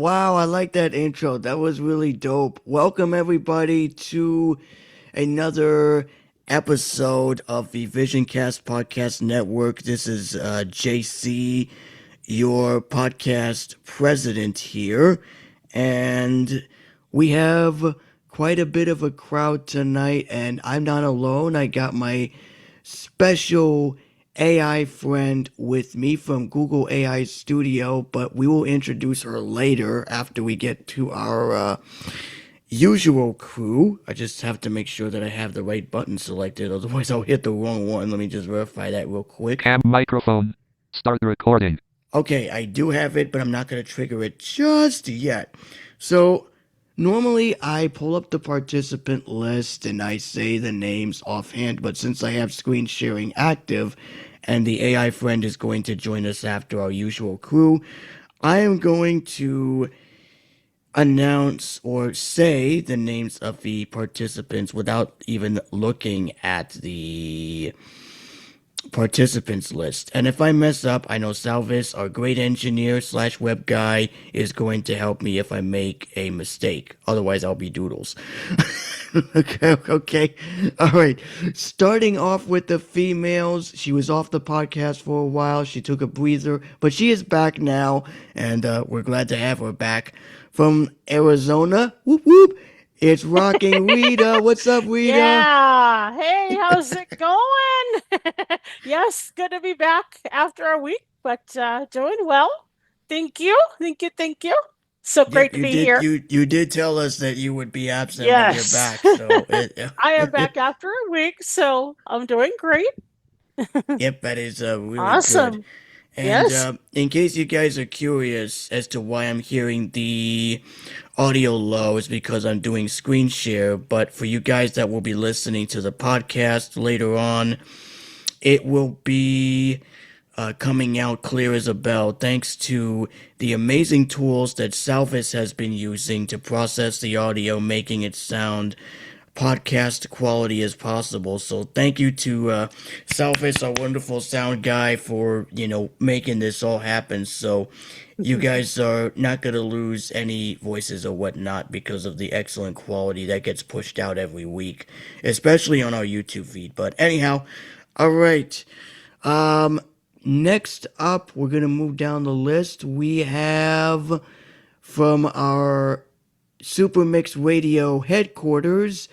Wow, I like that intro. That was really dope. Welcome everybody to another episode of the Visioncast Podcast Network. This is JC, your podcast president here, and we have quite a bit of a crowd tonight, and I'm not alone. I got my special AI friend with me from Google AI Studio, but we will introduce her later after we get to our usual crew. I just have to make sure that I have the right button selected, otherwise I'll hit the wrong one. Let me just verify that real quick. Cam microphone. Start recording. Okay, I do have it, but I'm not going to trigger it just yet. So, normally I pull up the participant list and I say the names offhand, but since I have screen sharing active and the AI friend is going to join us after our usual crew, I am going to announce or say the names of the participants without even looking at the participants list. And if I mess up, I know Salvis, our great engineer slash web guy, is going to help me if I make a mistake. Otherwise, I'll be doodles. Okay. All right. Starting off with the females, she was off the podcast for a while. She took a breather, but she is back now, and we're glad to have her back. From Arizona, whoop whoop, it's Rocking Rita. What's up, Rita? Yeah. Hey, how's it going? Yes, good to be back after a week, but doing well. Thank you. Thank you. So great to You be did here. you did tell us that you would be absent, but you're Yes. back. So I am back after a week, so I'm doing great. yep, that is really good. Awesome. And Yes. in case you guys are curious as to why I'm hearing the audio low, is because I'm doing screen share. But for you guys that will be listening to the podcast later on, it will be coming out clear as a bell thanks to the amazing tools that Salvis has been using to process the audio, making it sound podcast quality as possible. So thank you to Salvis, our wonderful sound guy, for making this all happen. So you guys are not going to lose any voices or whatnot because of the excellent quality that gets pushed out every week, especially on our YouTube feed. But anyhow, all right. Next up, we're going to move down the list. We have from our Super Mix Radio headquarters,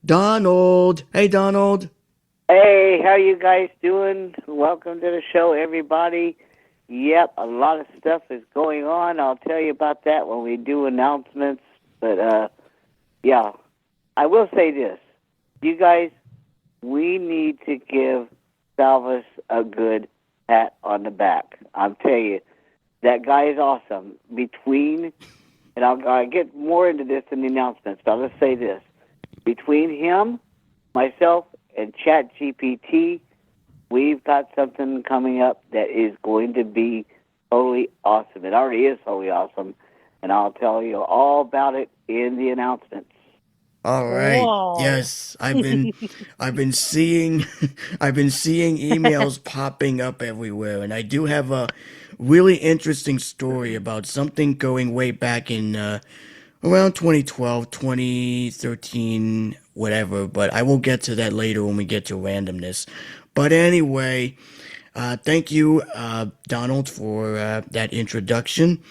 Donald. Hey, Donald. Hey, how you guys doing? Welcome to the show, everybody. Yep, a lot of stuff is going on. I'll tell you about that when we do announcements. But, yeah, I will say this. You guys, we need to give Salvis a good pat on the back. I'll tell you, that guy is awesome. And I'll get more into this in the announcements, but I'll just say this. Between him, myself, and ChatGPT, we've got something coming up that is going to be totally awesome. It already is totally awesome, and I'll tell you all about it in the announcements. All right. Whoa. Yes, I've been seeing emails popping up everywhere, and I do have a really interesting story about something going way back in around 2012, 2013, whatever, but I will get to that later when we get to randomness. But anyway, thank you, Donald, for that introduction.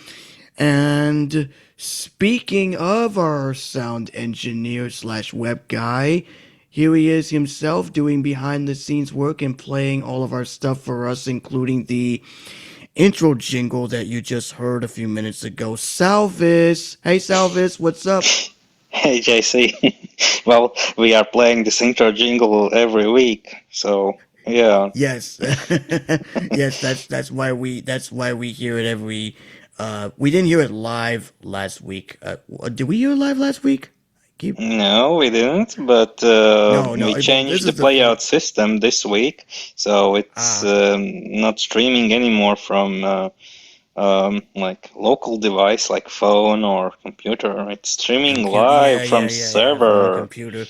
And speaking of our sound engineer slash web guy, here he is himself doing behind the scenes work and playing all of our stuff for us, including the intro jingle that you just heard a few minutes ago. Salvis. Hey, Salvis, what's up? Hey, JC. Well, we are playing this intro jingle every week, so yeah. Yes. Yes, that's why we hear it every we didn't hear it live last week. Did we hear it live last week? No, we didn't, but No, we this changed the is the playout system this week, so it's not streaming anymore from like local device like phone or computer. It's streaming live from from a server. computer.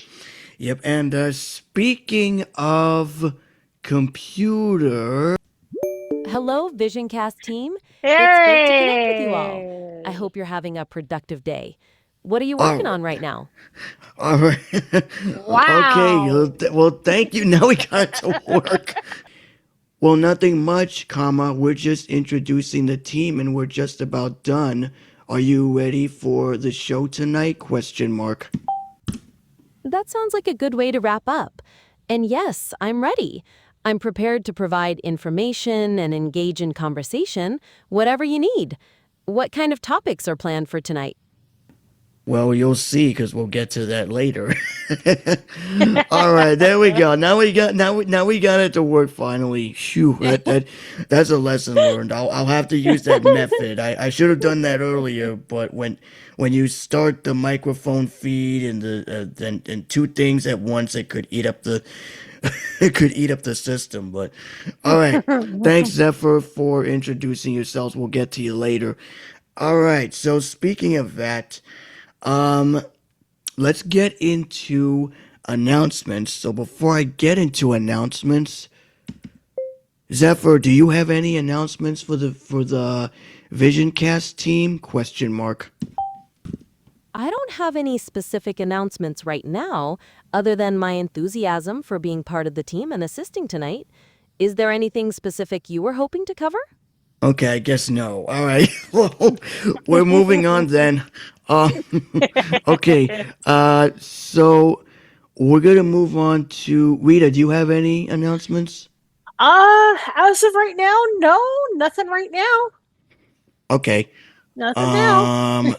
Yep, and speaking of computer, Hello, Visioncast team. It's great to connect with you all. I hope you're having a productive day. What are you All working right. on right now? All right. Okay. Wow. Well, thank you. Now we got to work. Well, nothing much, comma. We're just introducing the team and we're just about done. Are you ready for the show tonight? Question mark. That sounds like a good way to wrap up. And yes, I'm ready. I'm prepared to provide information and engage in conversation, whatever you need. What kind of topics are planned for tonight? Well, you'll see because we'll get to that later. All right, there we go. Now we got it to work finally. Phew, that's a lesson learned. I'll have to use that method. I should have done that earlier, but when you start the microphone feed and and two things at once, it could eat up the it could eat up the system. But all right, thanks Zephyr for introducing yourselves. We'll get to you later. All right, so speaking of that. Let's get into announcements. So before I get into announcements, Zephyr, do you have any announcements for the VisionCast team? Question mark. I don't have any specific announcements right now, other than my enthusiasm for being part of the team and assisting tonight. Is there anything specific you were hoping to cover? Okay, I guess no. All right. Well, we're moving on then. Uh, okay. So we're gonna move on to Rita. Do you have any announcements? As of right now, no, nothing right now. Okay. Nothing now. Um.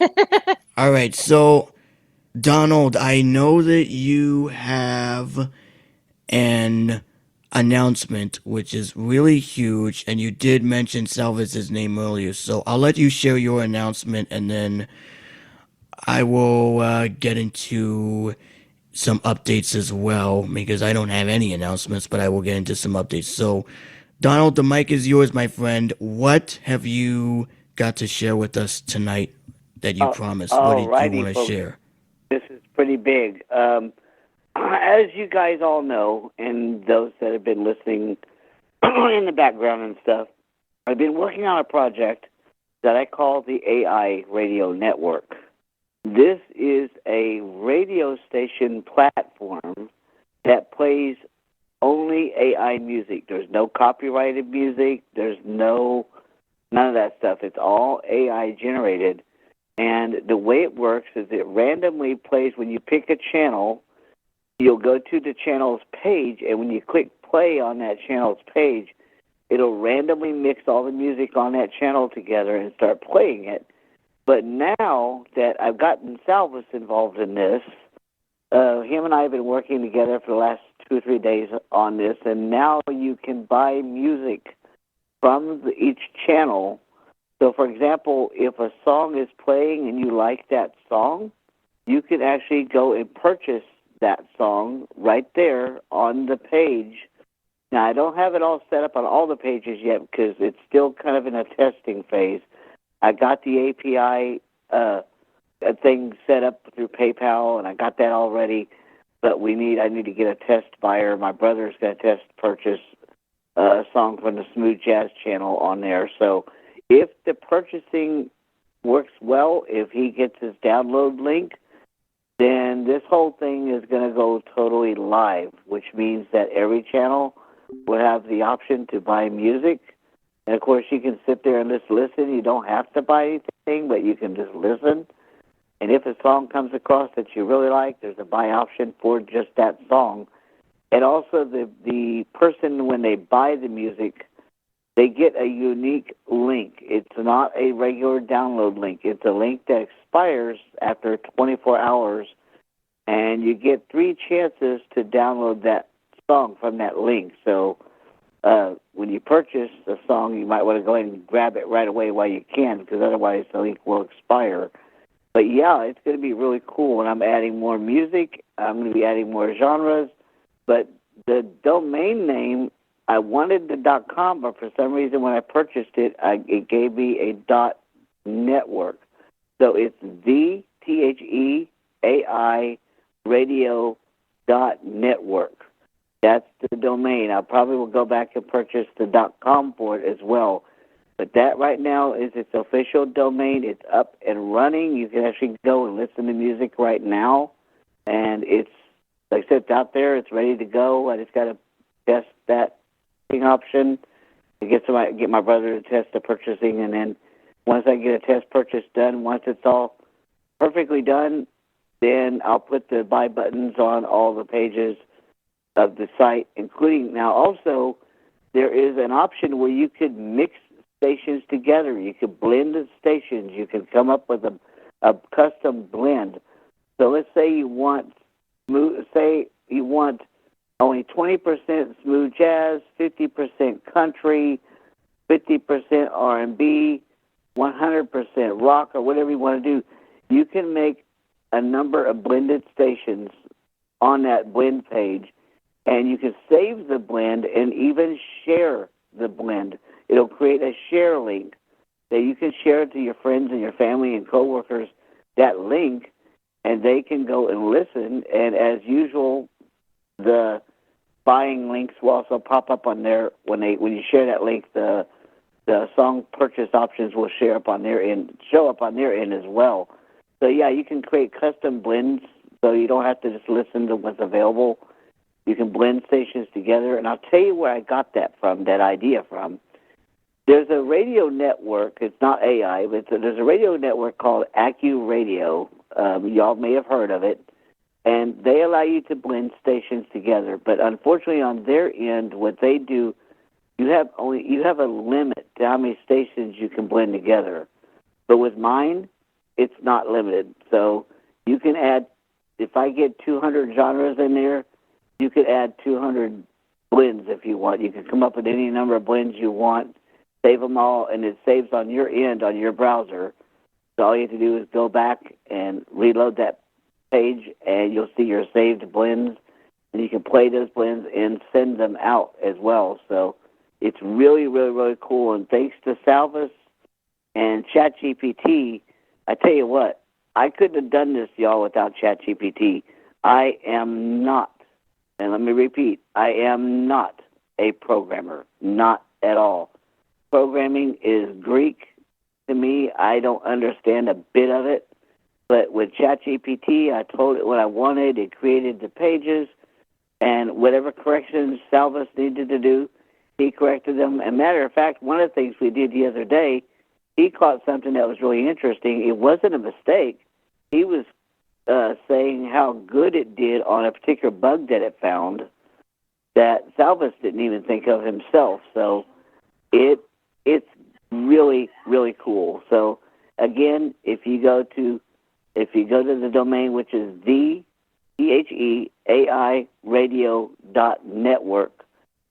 All right. So Donald, I know that you have an announcement which is really huge, and you did mention Salvis's name earlier. So I'll let you share your announcement, and then I will get into some updates as well because I don't have any announcements, but I will get into some updates. So, Donald, the mic is yours, my friend. What have you got to share with us tonight that you promised? What All did you righty, want to folks. share? This is pretty big. As you guys all know, and those that have been listening in the background and stuff, I've been working on a project that I call the AI Radio Network. This is a radio station platform that plays only AI music. There's no copyrighted music. There's none of that stuff. It's all AI generated. And the way it works is it randomly plays when you pick a channel. You'll go to the channel's page, and when you click play on that channel's page, it'll randomly mix all the music on that channel together and start playing it. But now that I've gotten Salvis involved in this, him and I have been working together for the last 2 or 3 days on this, and now you can buy music from each channel. So, for example, if a song is playing and you like that song, you can actually go and purchase that song right there on the page. Now, I don't have it all set up on all the pages yet because it's still kind of in a testing phase. I got the API thing set up through PayPal, and I got that already. But I need to get a test buyer. My brother's going to test purchase a song from the Smooth Jazz channel on there. So if the purchasing works well, if he gets his download link, then this whole thing is going to go totally live, which means that every channel will have the option to buy music. And, of course, you can sit there and just listen. You don't have to buy anything, but you can just listen. And if a song comes across that you really like, there's a buy option for just that song. And also the person, when they buy the music, they get a unique link. It's not a regular download link. It's a link that expires after 24 hours, and you get 3 chances to download that song from that link. So when you purchase a song, you might want to go ahead and grab it right away while you can, because otherwise the link will expire. But, yeah, it's going to be really cool, and I'm adding more music. I'm going to be adding more genres. But the domain name, I wanted the .com, but for some reason when I purchased it, it gave me a .network. So it's the THEAI radio.network. That's the domain. I probably will go back and purchase the .com for it as well. But that right now is its official domain. It's up and running. You can actually go and listen to music right now, and it's like I said, it's out there. It's ready to go. I just got to test that option to get my brother to test the purchasing, and then once I get a test purchase done, once it's all perfectly done, then I'll put the buy buttons on all the pages of the site, including now also there is an option where you could mix stations together. You could blend the stations. You can come up with a custom blend. So let's say you want only 20% smooth jazz, 50% country, 50% R&B, 100% rock, or whatever you want to do. You can make a number of blended stations on that blend page, and you can save the blend and even share the blend. It'll create a share link that you can share to your friends and your family and coworkers, that link, and they can go and listen. And as usual, the buying links will also pop up on there when you share that link. The song purchase options will show up on their end as well. So yeah, you can create custom blends, so you don't have to just listen to what's available. You can blend stations together, and I'll tell you where I got that idea from. There's a radio network. It's not AI, but there's a radio network called AccuRadio. Y'all may have heard of it, and they allow you to blend stations together. But unfortunately, on their end, what they do, you have a limit to how many stations you can blend together. But with mine, it's not limited. So you can add, if I get 200 genres in there, you could add 200 blends if you want. You can come up with any number of blends you want, save them all, and it saves on your end, on your browser. So all you have to do is go back and reload that page, and you'll see your saved blends, and you can play those blends and send them out as well. So it's really, really, really cool. And thanks to Salvis and ChatGPT, I tell you what, I couldn't have done this, y'all, without ChatGPT. I am not, and let me repeat, I am not a programmer, not at all. Programming is Greek to me. I don't understand a bit of it. But with ChatGPT, I told it what I wanted. It created the pages, and whatever corrections Salvis needed to do, he corrected them. And matter of fact, one of the things we did the other day, he caught something that was really interesting. It wasn't a mistake. He was saying how good it did on a particular bug that it found that Salvis didn't even think of himself. So it's really, really cool. So again, if you go to the domain, which is theairadio.network,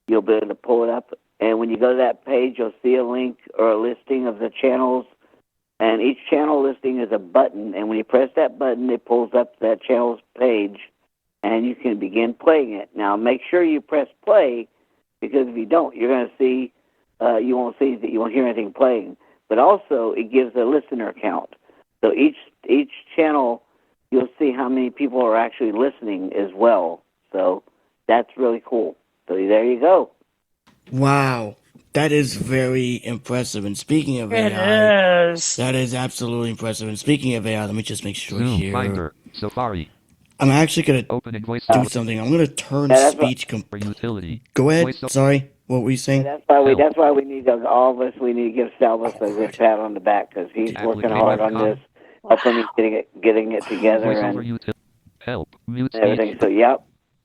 you'll be able to pull it up. And when you go to that page, you'll see a link or a listing of the channels. And each channel listing is a button. And when you press that button, it pulls up that channel's page, and you can begin playing it. Now, make sure you press play, because if you don't, you're going to see, you won't hear anything playing. But also, it gives a listener count. So each channel, you'll see how many people are actually listening as well. So that's really cool. So there you go. Wow, that is very impressive. And speaking of It AI, is. that is absolutely impressive. And speaking of AI, let me just make sure Zoom, here. Finder, Safari, I'm actually gonna opening voice do something. I'm gonna turn Yeah, that's speech. for utility. Go ahead. Voice Sorry, what were you saying? That's why we need all of us. We need to give Salvis a good pat on the back, because he's working hard on this, helping me getting it together voiceover and utility. Help. Mute everything. speech. So yep,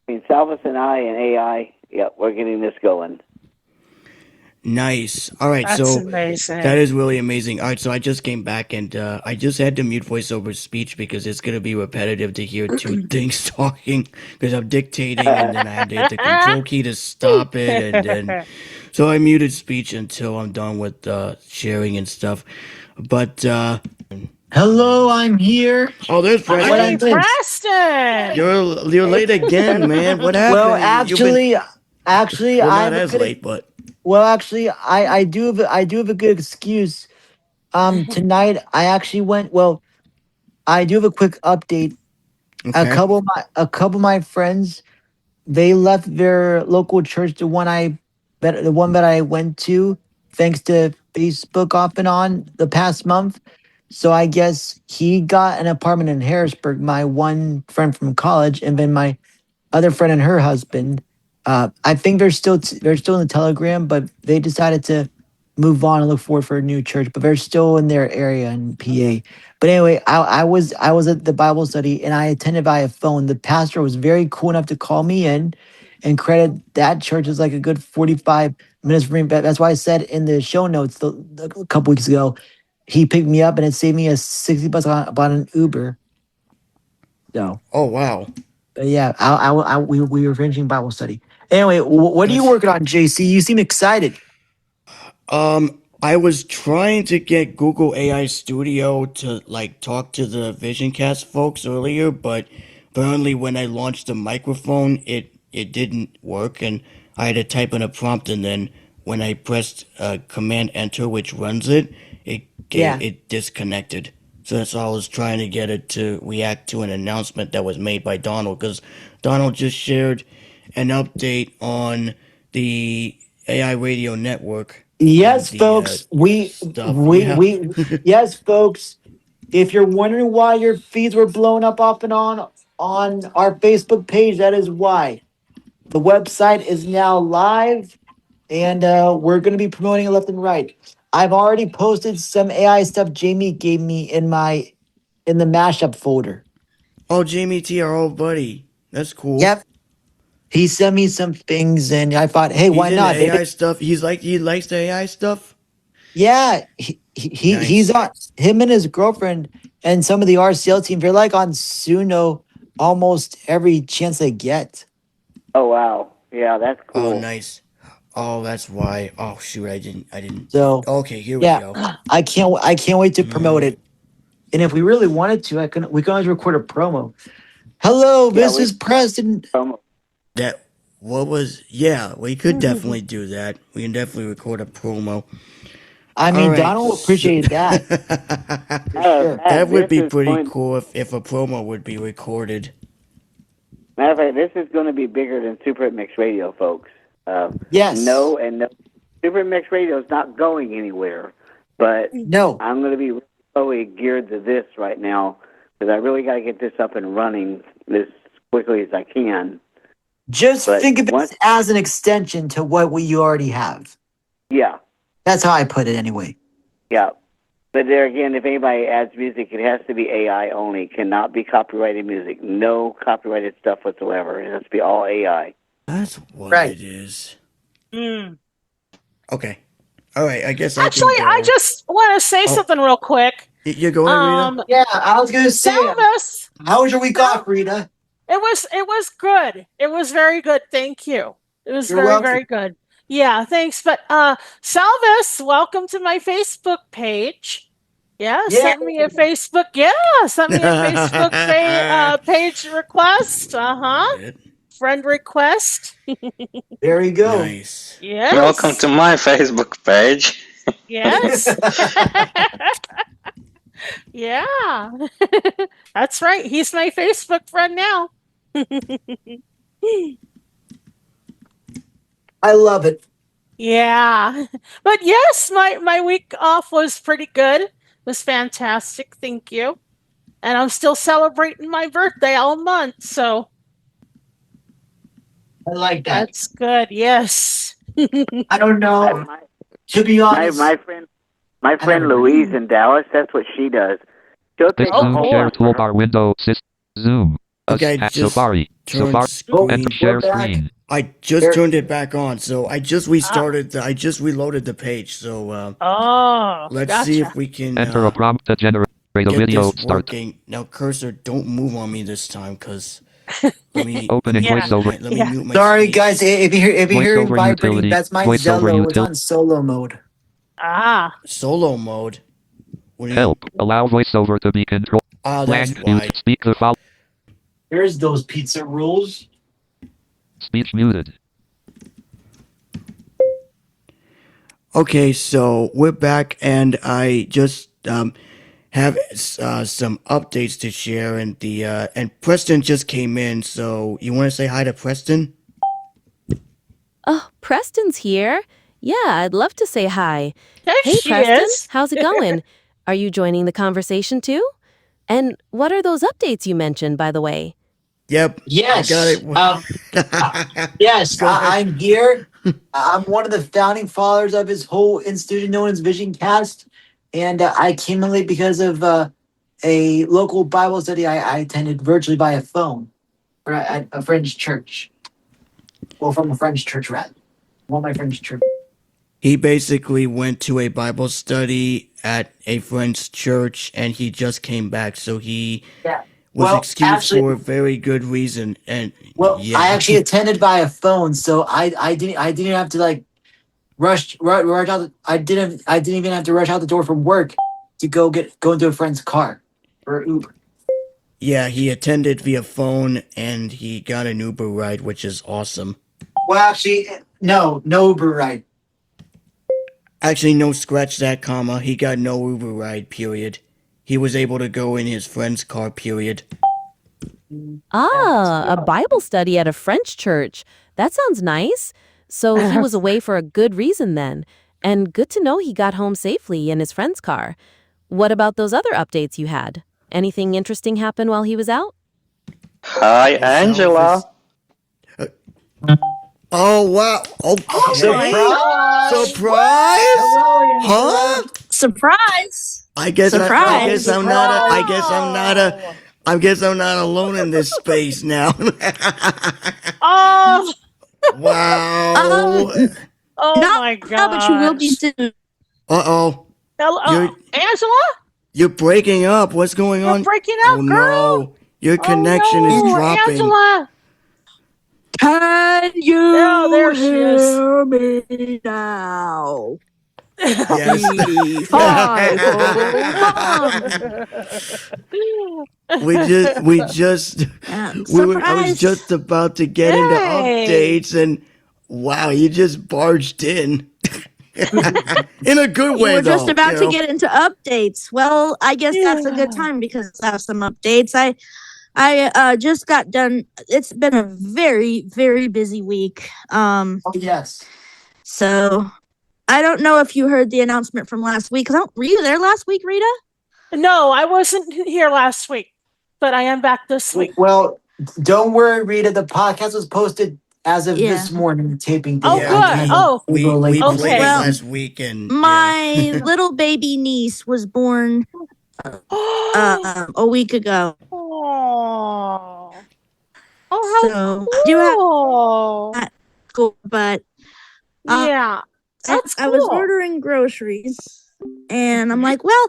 Salvis and I and AI, yep, we're getting this going. Nice. All right, That's so amazing. that is really amazing. All right, so I just came back, and I just had to mute voiceover speech because it's gonna be repetitive to hear two things talking, because I'm dictating, and then I had to hit the control key to stop it, and then so I muted speech until I'm done with sharing and stuff. But Hello, I'm here. oh, there's What Hey, I Preston. missed? Preston! You're late again, man. What happened? Well, You've been actually, well, I not have a as good. late, but I do have a good excuse. Tonight I actually went. Well, I do have a quick update. okay. A couple of my friends, they left their local church, the one that I went to, thanks to Facebook off and on the past month. So I guess he got an apartment in Harrisburg, my one friend from college, and then my other friend and her husband. I think they're still in the Telegram, but they decided to move on and look forward for a new church. But they're still in their area in PA. But anyway, I was at the Bible study and I attended via phone. The pastor was very cool enough to call me in and credit that church as like a good 45 minutes for me. That's why I said in the show notes a couple weeks ago, he picked me up and it saved me a $60 on an Uber. So. Oh wow. Yeah, we were finishing Bible study. Anyway, what are you That's working on, JC? You seem excited. I was trying to get Google AI Studio to like talk to the VisionCast folks earlier, but apparently when I launched the microphone, it didn't work, and I had to type in a prompt, and then when I pressed Command Enter, which runs it, Yeah. it disconnected. So that's why I was trying to get it to react to an announcement that was made by Donald, because Donald just shared an update on the AI radio network and Yes, the folks. stuff. Yeah. Yes, folks. If you're wondering why your feeds were blown up off and on our Facebook page, that is why. The website is now live, and we're going to be promoting it left and right. I've already posted some AI stuff Jamie gave me in the mashup folder. Oh, Jamie T, our old buddy. That's cool. Yep. He sent me some things, and I thought, hey, He's why into not? AI stuff. He likes the AI stuff. Yeah, he's Nice. on him and his girlfriend and some of the RCL team. They're like on Suno almost every chance they get. Oh wow, yeah, that's Oh, cool. nice. Oh, that's why. Oh, shoot, I didn't. So Okay, here we yeah, go. I can't wait to promote it. And if we really wanted to, we can always record a promo. Hello, Yeah, this is Preston. That what was? Yeah, we could definitely do that. We can definitely record a promo. I All mean, right. Donald appreciated that for sure. That would be this is pretty going, cool if a promo would be recorded. matter of fact, this is going to be bigger than Super Mix Radio, folks. Yes. No, Super Mix Radio is not going anywhere, but No. I'm going to be really geared to this right now because I really got to get this up and running as quickly as I can. Just But think of once- it as an extension to what you already have. Yeah, That's how I put it anyway. yeah. But there again, if anybody adds music, it has to be AI only. Cannot be copyrighted music. No copyrighted stuff whatsoever. It has to be all AI. That's what Right. it is. Mm. Okay. All right. I guess Actually, I can go. I just want to say something real quick. You're going, Rita? Yeah, I was gonna say, Salvis, how was your week off, Rita? it was good. It was very good. Thank you. It was You're very, welcome. very good. Yeah, thanks. But Salvis, welcome to my Facebook page. Yeah, sent me a Facebook. Yeah, sent me a Facebook page request. Friend request. There you go. Nice. Yes. Welcome to my Facebook page. Yes. Yeah. That's right. He's my Facebook friend now. I love it. Yeah. But yes, my week off was pretty good. It was fantastic. Thank you. And I'm still celebrating my birthday all month, so I like that. that's good. Yes. I don't know. To be honest, My friend Louise in Dallas, that's what she does. She'll This take a Zoom whole share lot. toolbar window Zoom. Okay, At just Safari. turn Safari. screen. And share We're back. screen. I just There- turned it back on, so I just restarted. I just reloaded the page. So Oh, let's see gotcha. if we can Enter a prompt to generate a get video this start. working. Now, cursor, don't move on me this time, cause let me Open in Yeah. voiceover. let me Yeah. mute my. sorry speech. guys, if you're hearing Voiceover vibrating, utility. that's my Voiceover Zello. It's util- on solo mode. Ah. Solo mode. What do you? Help. Allow voiceover to be controlled. Ah, that's Blank why. mute. Speak the file. There's those pizza rules. Speech muted. Okay, so we're back, and I just have some updates to share, and and Preston just came in. So you want to say hi to Preston? Oh, Preston's here. Yeah, I'd love to say hi. There Hey, she Preston, is. how's it going? Are you joining the conversation too? And what are those updates you mentioned, by the way? Yep. I got Yes. it. Yes, Go ahead. I'm here. I'm one of the founding fathers of his whole institution known as Vision Cast. And I came in late because of a local Bible study I attended virtually via phone at a friend's church. Well, from a friend's church, rather. One of my friend's church. He basically went to a Bible study at a friend's church and he just came back. So he Yeah. was Well, excused actually, for a very good reason. And well, yeah. I actually attended via phone, so I didn't have to like rush out. I didn't even have to rush out the door from work to go into a friend's car or Uber. Yeah, he attended via phone and he got an Uber ride, which is awesome. Well, actually, no Uber ride. Actually, no, scratch that comma. He got no Uber ride, period. He was able to go in his friend's car, period. Ah, a Bible study at a French church. That sounds nice. So he was away for a good reason then. And good to know he got home safely in his friend's car. What about those other updates you had? Anything interesting happen while he was out? Hi, Hey, Angela. Salvis. Oh, wow. Okay. Surprise? Huh? Surprise! I guess Surprise. I'm not alone in this space now. Oh, Wow. oh Not my now, but you will be gosh. soon. Uh-oh. You're- Angela, You're breaking up. What's going you're on? breaking Oh up, girl. no. Your connection is no, dropping. Angela. Can you Oh, there she is. hear me now? Yes. 3, 5, we just I was surprise! just about to get into Yay. updates and wow, you just barged in. In a good You way were just though, about you to know? get into updates. Well, I guess that's a good time because I have some updates. I just got done. It's been a very, very busy week. Oh, yes. So I don't know if you heard the announcement from last week. Were you there last week, Rita? No, I wasn't here last week, but I am back this week. Well, don't worry, Rita. The podcast was posted as of Yeah. this morning, taping Oh, day. good. Oh, we late played Okay. it Well, last week and My little baby niece was born a week ago. Oh, how So I do have cool. cool, but Yeah, that's I was cool. ordering groceries and I'm like, well,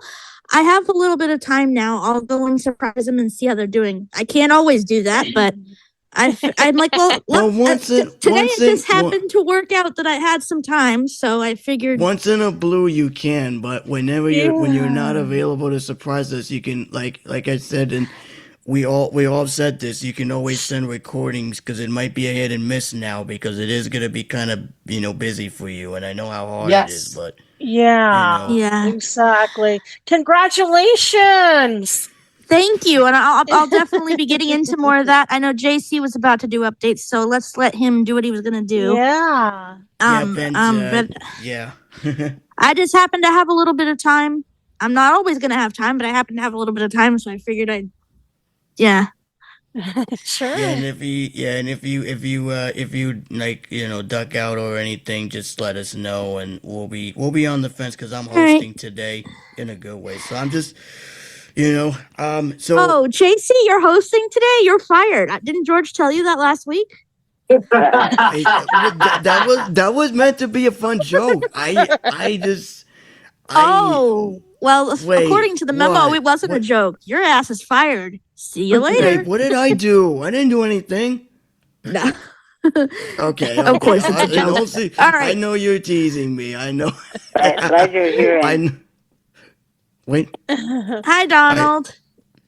I have a little bit of time now. I'll go and surprise them and see how they're doing. I can't always do that, but I'm like, well, today it just happened to work out that I had some time, so I figured. Once in a blue you can, but when you're not available to surprise us, you can like I said, and we all said this, you can always send recordings because it might be a hit and miss now because it is gonna be kind of busy for you, and I know how hard it is, but Yeah, Yeah. exactly. Congratulations. Thank you, and I'll definitely be getting into more of that. I know JC was about to do updates, so let's let him do what he was gonna do. Yeah. But yeah. I just happen to have a little bit of time. I'm not always gonna have time, but I happen to have a little bit of time, so I figured yeah. Sure. Yeah, and if you like duck out or anything, just let us know, and we'll be on the fence because I'm right. hosting today in a good way. So I'm just so Oh, JC, you're hosting today? You're fired. Didn't George tell you that last week? that was meant to be a fun joke. Well, Wait, according to the memo, what? it wasn't a What? joke. Your ass is fired. See you later. Wait, what did I do? I didn't do anything. No. Okay. Of course it's a joke. Don't see- All right. I know you're teasing me. I know. Glad you're here. Wait. Hi, Donald.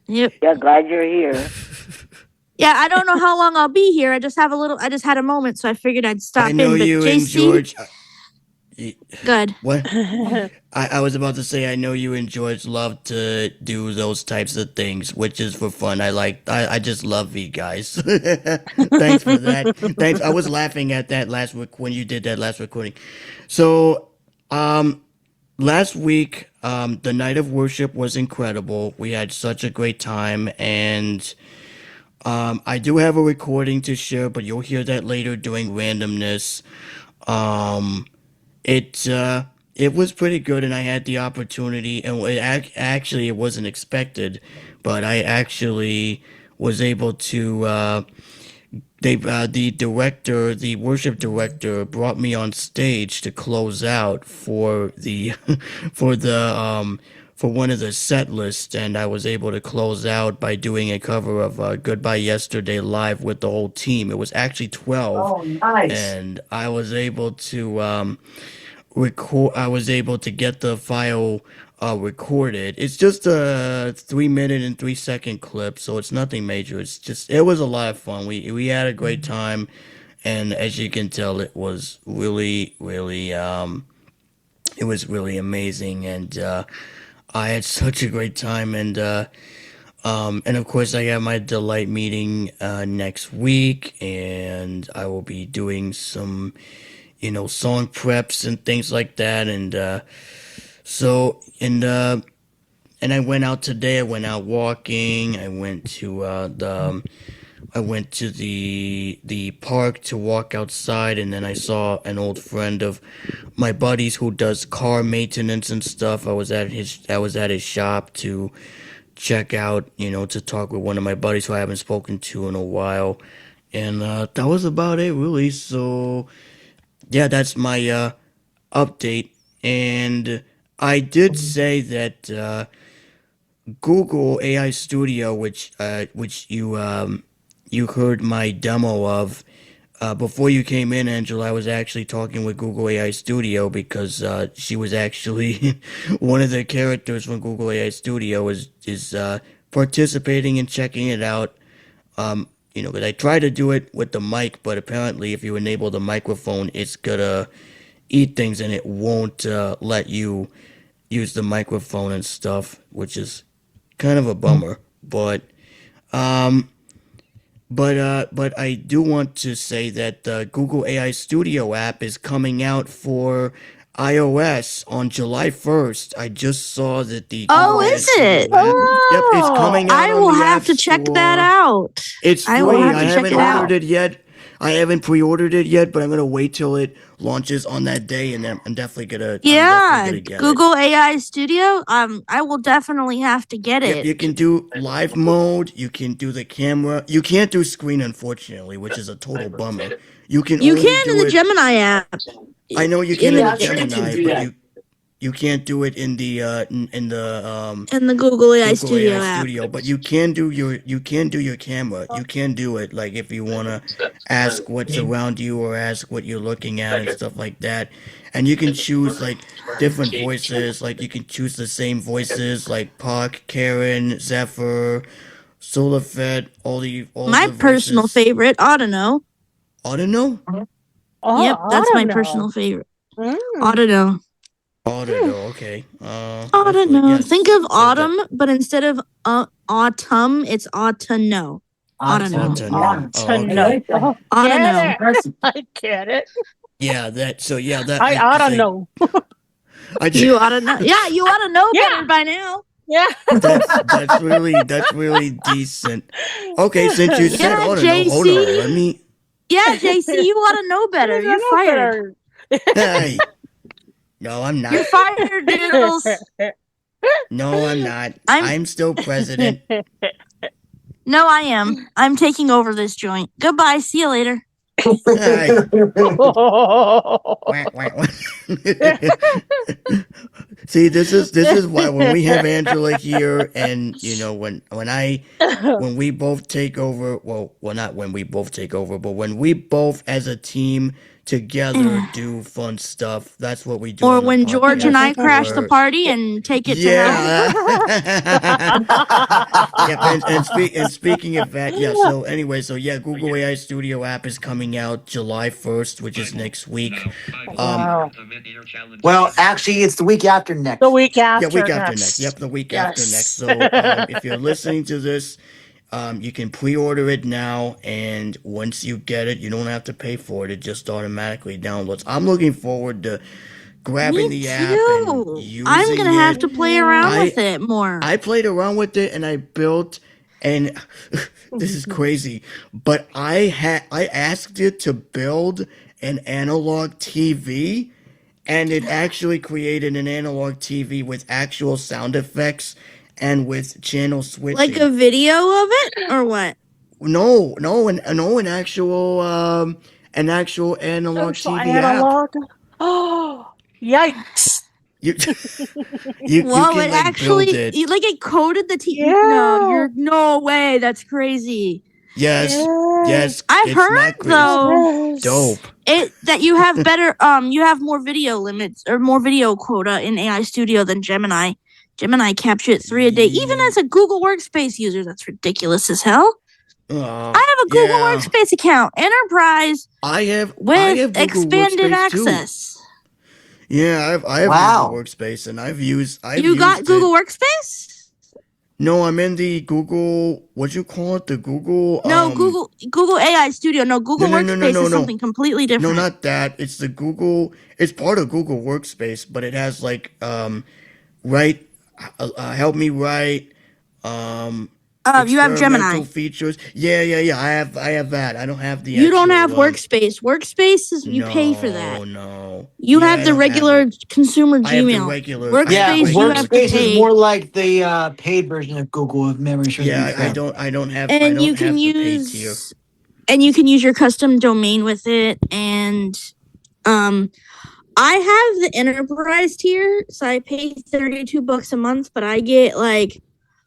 Yep. Yeah, glad you're here. Yeah, I don't know how long I'll be here. I just had a moment, so I figured I'd stop I know in. But you JC, and George. Good. What? I was about to say I know you and George love to do those types of things, which is for fun. I just love you guys. Thanks for that. Thanks. I was laughing at that when you did that last recording. So, last week, the night of worship was incredible. We had such a great time, and I do have a recording to share, but you'll hear that later during randomness. Um, it uh, it was pretty good, and I had the opportunity, and actually it wasn't expected, but I actually was able to. The worship director, brought me on stage to close out for the for the for one of the set lists, and I was able to close out by doing a cover of "Goodbye Yesterday" live with the whole team. It was actually 12, Oh, nice. and I was able to I was able to get the file recorded. It's just a 3 minute and 3 second clip, so it's nothing major. It was a lot of fun. We had a great time, and as you can tell, it was really amazing, and I had such a great time, and of course I have my delight meeting next week, and I will be doing some song preps and things like that. So, and I went out today. I went out walking. I went to the park to walk outside, and then I saw an old friend of my buddy's who does car maintenance and stuff. I was at his shop to check out, to talk with one of my buddies who I haven't spoken to in a while. And that was about it, really. So, yeah, that's my update. And I did say that Google AI Studio, which you heard my demo of before you came in, Angela. I was actually talking with Google AI Studio because she was actually one of the characters from Google AI Studio is participating and checking it out. Because I tried to do it with the mic, but apparently, if you enable the microphone, it's gonna eat things and it won't let you use the microphone and stuff, which is kind of a bummer. Um, but I do want to say that the Google AI Studio app is coming out for iOS on July 1st. I just saw that the Oh, Google AI is it? Studio app. Yep, it's coming out I on will the have App to check that Store. out. It's I will free. have I to check haven't it out. ordered it yet. I haven't pre-ordered it yet, but I'm gonna wait till it launches on that day, and then I'm definitely Yeah, gonna get it. Google AI Studio. I will definitely have to get Yep, it. you can do live mode. You can do the camera. You can't do screen, unfortunately, which is a total bummer. You can You only can in do the it. Gemini app. I know you In can in the the Yeah, I think you can Gemini, do but that. you can't do it in the in the Google AI Google AI Studio app. Studio, but you can do your camera. You can do it like if you wanna ask what's around you or ask what you're looking at and stuff like that. And you can choose like different voices. Like you can choose the same voices like Puck, Karen, Zephyr, Solafed, all My the personal voices. favorite, Autono. Autono? Oh, Yep, that's I my don't personal know. favorite. Mm. Autono. Autono, okay. Definitely, Autono. Think yes. of So that autumn, but instead of autumn, it's autono. Autono. Autono. Oh, To know. okay. Oh, get Autono. it. I get it. Yeah, I I ought because to know. I You ought to know. Yeah, you ought to know better Yeah. by now. Yeah. that's really decent. Okay, since you said Yeah, Autono, hold on, JC. let me. Yeah, JC, you ought to know better. You're know fired. Hey, no, I'm You're not. fired, Doodles. No, I'm not. I'm I'm still president. no, I am. I'm taking over this joint. Goodbye. See you later. Hey. Oh. Wah, wah, wah. See, this is why when we have Angela here, and when we both take over, well, not when we both take over, but when we both as a team together do fun stuff. That's what we do. Or on the when George and I podcast crash the for- party and take it to hell. Yep, and speaking of that, yeah. So anyway, Google AI Studio app is coming out July 1st, which is next week. Wow. Well, actually, it's the week after next. The week after. Yeah, week after next. Yep, the week after next. So if you're listening to this, you can pre-order it now, and once you get it, you don't have to pay for it. It just automatically downloads. I'm looking forward to grabbing Me the app and too. using I'm gonna have it. to play around with it more. I played around with it and I built, and this is crazy, but I asked it to build an analog TV, and it actually created an analog TV with actual sound effects and with channel switching. Like a video of it, or what? No, an actual analog TV analog. Oh, yikes! You Whoa, can it like actually build it. it coded the TV. Yeah. No, you're no way. That's crazy. Yes. I've it's heard not crazy. though Dope. that you have better you have more video limits or more video quota in AI Studio than Gemini. Gemini captured 3 a day. Even as a Google Workspace user, that's ridiculous as hell. I have a Google Workspace account, Enterprise, I have with Google expanded Workspace too. access. Yeah, I have Wow. Google Workspace, and I've You used got it. Google Workspace? No, I'm in the Google. What you call it? The Google. No, Google AI Studio. No, Google no, Workspace is something completely No, different. not that. It's the Google. It's part of Google Workspace, but it has like write. Help me write. You have Gemini. experimental features. Yeah. I have that. I don't have the. You don't have actual, Workspace. Workspace is you pay for that. No. You Yeah, have I the don't regular it. consumer I have the Gmail. regular. Workspace, Yeah, you have to Workspace pay. is more like the paid version of Google, if memory serves me Yeah, I correct. don't have. And I don't you have can the paid tier. use your custom domain with it. And I have the enterprise tier, so I pay $32 a month, but I get like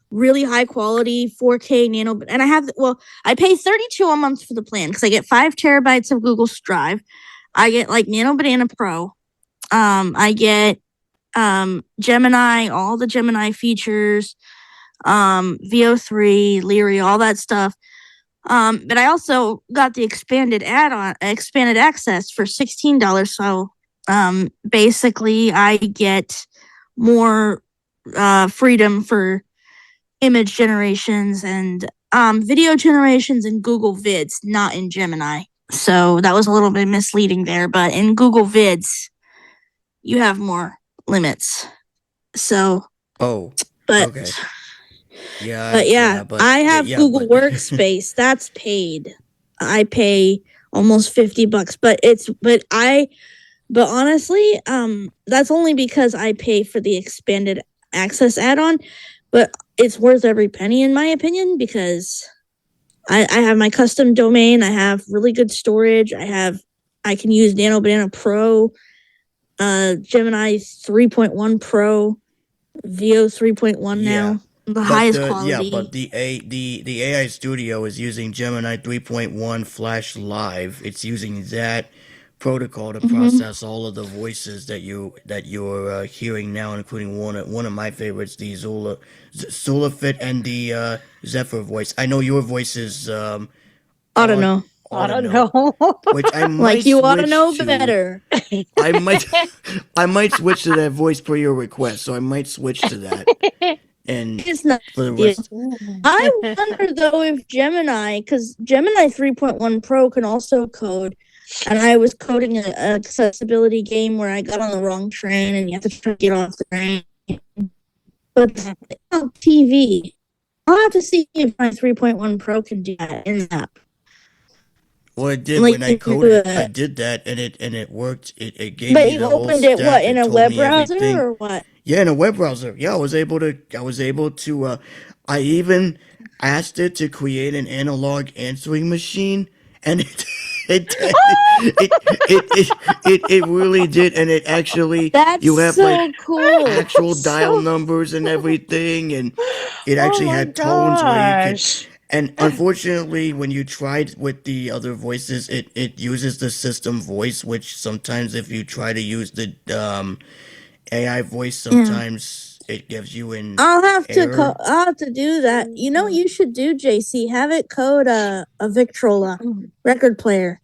really high quality 4K nano, and I pay $32 a month for the plan because I get 5 terabytes of Google Drive. I get like Nano Banana Pro. I get Gemini, all the Gemini features, VO3, Leary, all that stuff. But I also got the expanded access for $16. So basically I get more freedom for image generations and video generations in Google Vids, not in Gemini. So that was a little bit misleading there, but in Google Vids, you have more limits. So, okay. Yeah, I have Google Workspace. That's paid. I pay almost $50, but honestly, that's only because I pay for the expanded access add-on, but it's worth every penny in my opinion because I have my custom domain. I have really good storage. I can use Nano Banana Pro, Gemini 3.1 Pro, VO 3.1 now. The highest quality. Yeah, but the AI Studio is using Gemini 3.1 Flash Live. It's using that protocol to process all of the voices that you're hearing now, including one of my favorites, the Zulafit and the Zephyr voice. I know your voice is I don't know. Which I might like you ought to know to. better. I might switch to that voice per your request, so I might switch to that. And it's not for the rest. I wonder though if Gemini, because Gemini 3.1 Pro can also code, and I was coding an accessibility game where I got on the wrong train and you have to try to get off the train. But on TV, I'll have to see if my 3.1 Pro can do that in the app. Well, it did Like, when I coded. I did that, and it worked. It gave But me you the whole opened it stack. what in a told web me browser everything. or what? Yeah, in a web browser. Yeah, I was able to. I even asked it to create an analog answering machine, and it really did, and it actually That's you have so like cool. actual dial numbers and everything, and it actually had tones where you could. And unfortunately, when you tried with the other voices, it uses the system voice, which sometimes if you try to use the AI voice, sometimes it gives you an error. I'll have to do that. You know, you should do, JC. Have it code a Victrola record player.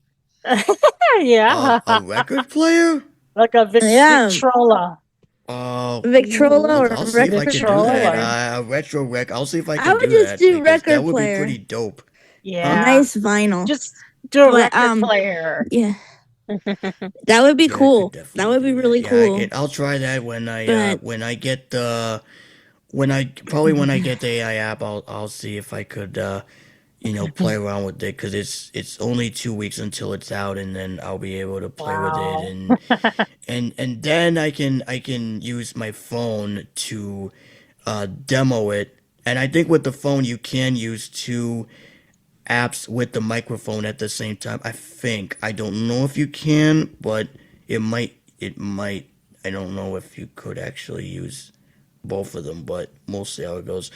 Yeah. A record player? Like a Victrola. Victrola or I'll see if I record can do that. player. A retro rec. I'll see if I I can would do just that do because that record would be player. pretty dope. Yeah. Nice vinyl. Just do a But, record player. Yeah. That would be Yeah, I cool. could That definitely would be do really that. cool. Yeah, I'll try that when I But- get the when I get the AI app. I'll see if I could play around with it because it's only 2 weeks until it's out, and then I'll be able to play with it, and then I can use my phone to demo it. And I think with the phone you can use two apps with the microphone at the same time. I don't know if you can, but it might. I don't know if you could actually use both of them, but we'll see how it goes.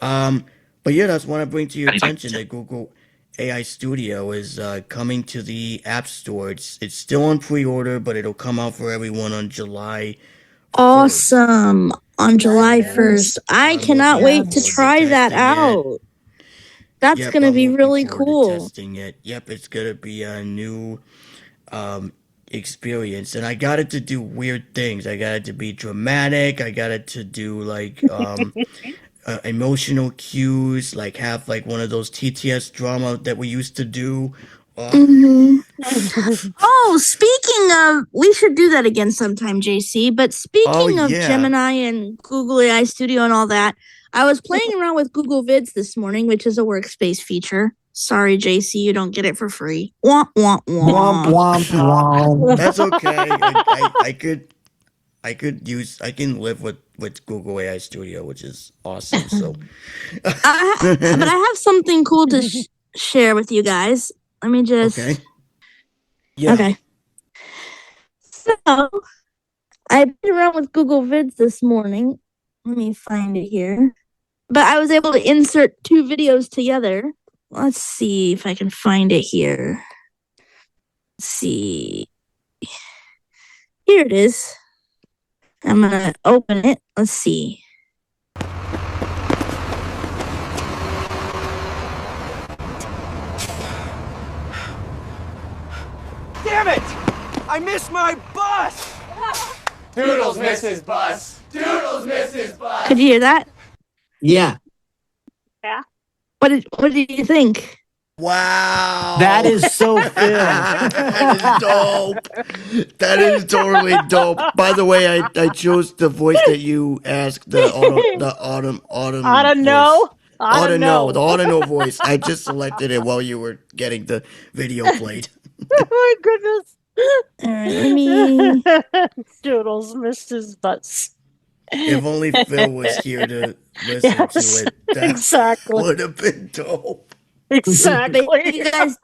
But yeah, that's what I bring to your attention that Google AI Studio is coming to the App Store. It's still on pre-order, but it'll come out for everyone on July 1st. Awesome. On July 1st. I I'm cannot looking wait to forward to try that testing it. out. That's Yep, going to I'm be looking really forward to cool. testing it. Yep, it's gonna be a new experience, and I got it to do weird things. I got it to be dramatic. I got it to do like emotional cues, like have like one of those TTS drama that we used to do. Oh, speaking of, we should do that again sometime, JC. But speaking of yeah. Gemini and Google AI Studio and all that, I was playing around with Google Vids this morning, which is a workspace feature. Sorry, JC, you don't get it for free. Womp, womp, womp. Womp, womp, womp. That's okay. I can live with Google AI Studio, which is awesome. So, But I have something cool to share with you guys. Let me just. okay. Yeah. Okay. So, I played around with Google Vids this morning. Let me find it here. But I was able to insert two videos together. Let's see if I can find it here. Let's see. Here it is. I'm going to open it. Let's see. Damn it! I missed my bus! Doodles missed his bus! Doodles missed his bus! Could you hear that? Yeah. Yeah. What did you think? Wow. That is so Phil. That is dope. That is totally dope. By the way, I chose the voice that you asked, the autumn Oughta voice. know. Oughta know, the oughta know voice. I just selected it while you were getting the video played. Oh my goodness. All right, let me. Doodles missed his butts. If only Phil was here to listen Yes, to it, that exactly. would have been dope. Exactly. But you guys.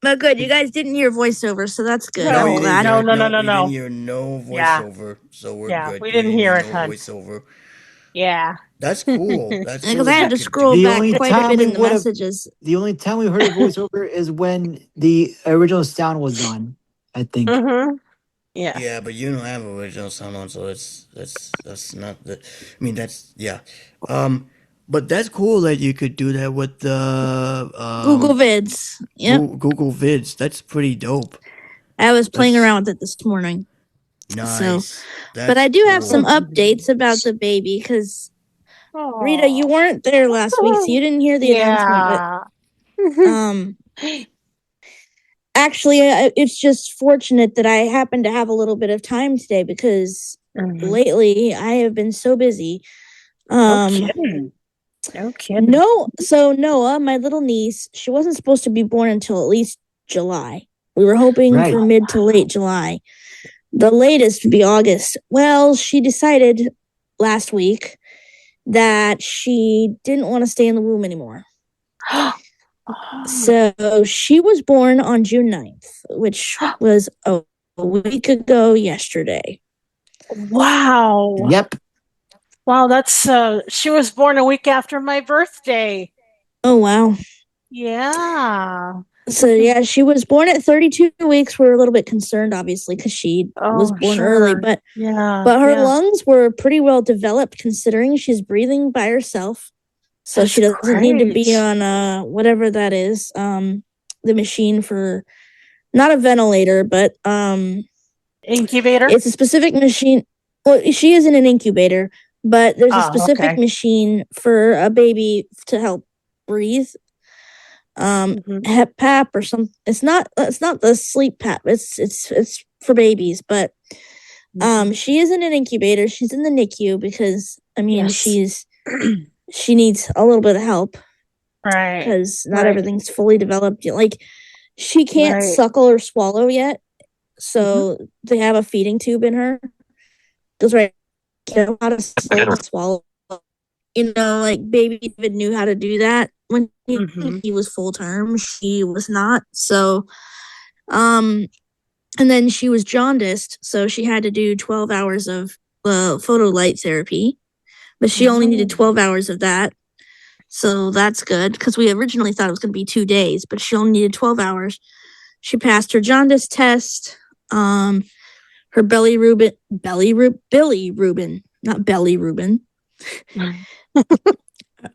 But good, you guys didn't hear voiceover, so that's good. No, I'm you glad. didn't hear, No. We didn't hear no Yeah. voiceover, so we're Yeah, good. we didn't hear it, no hon. voiceover. Yeah. That's cool. That's cool. Because I had to scroll The back only quite a time bit we in the would've- messages. The only time we heard a voiceover is when the original sound was on, I think. Mm-hmm. Yeah. Yeah, but you don't have original sound on, so that's not the. I mean, that's yeah. But that's cool that you could do that with the Google Vids. Yep. Google Vids. That's pretty dope. I was playing around with it this morning. Nice. But I do have cool. some updates about the baby because Aw. Rita, you weren't there last week, so you didn't hear the announcement. But, actually, it's just fortunate that I happen to have a little bit of time today because lately I have been so busy. No kidding. No kidding. No, so Noah, my little niece, she wasn't supposed to be born until at least July. We were hoping Right. for mid to late July. The latest would be August. Well, she decided last week that she didn't want to stay in the womb anymore. So she was born on June 9th, which was a week ago yesterday. Wow. Yep. Wow, that's she was born a week after my birthday. Oh, wow. Yeah. So, yeah, she was born at 32 weeks. We're a little bit concerned, obviously, because she was born early, Sure. but Yeah. her Yeah. lungs were pretty well developed considering she's breathing by herself. So That's she doesn't need to be great. on whatever that is, the machine for, not a ventilator, but Incubator? it's a specific machine. Well, she is in an incubator, but there's a Oh, specific okay. machine for a baby to help breathe. Mhm. HEPAP or some. It's not the sleep pap. It's for babies, but she is in an incubator. She's in the NICU because I mean Yes. she needs a little bit of help Right. because not Right. everything's fully developed yet. Like she can't Right. suckle or swallow yet, so they have a feeding tube in her. Goes right, get how to swallow. You know, like baby David knew how to do that when he was full term. She was not. So, and then she was jaundiced, so she had to do 12 hours of photolight therapy, but she only needed 12 hours of that. So that's good because we originally thought it was going to be 2 days, but she only needed 12 hours. She passed her jaundice test. Her Billy Rubin, not Belly Rubin.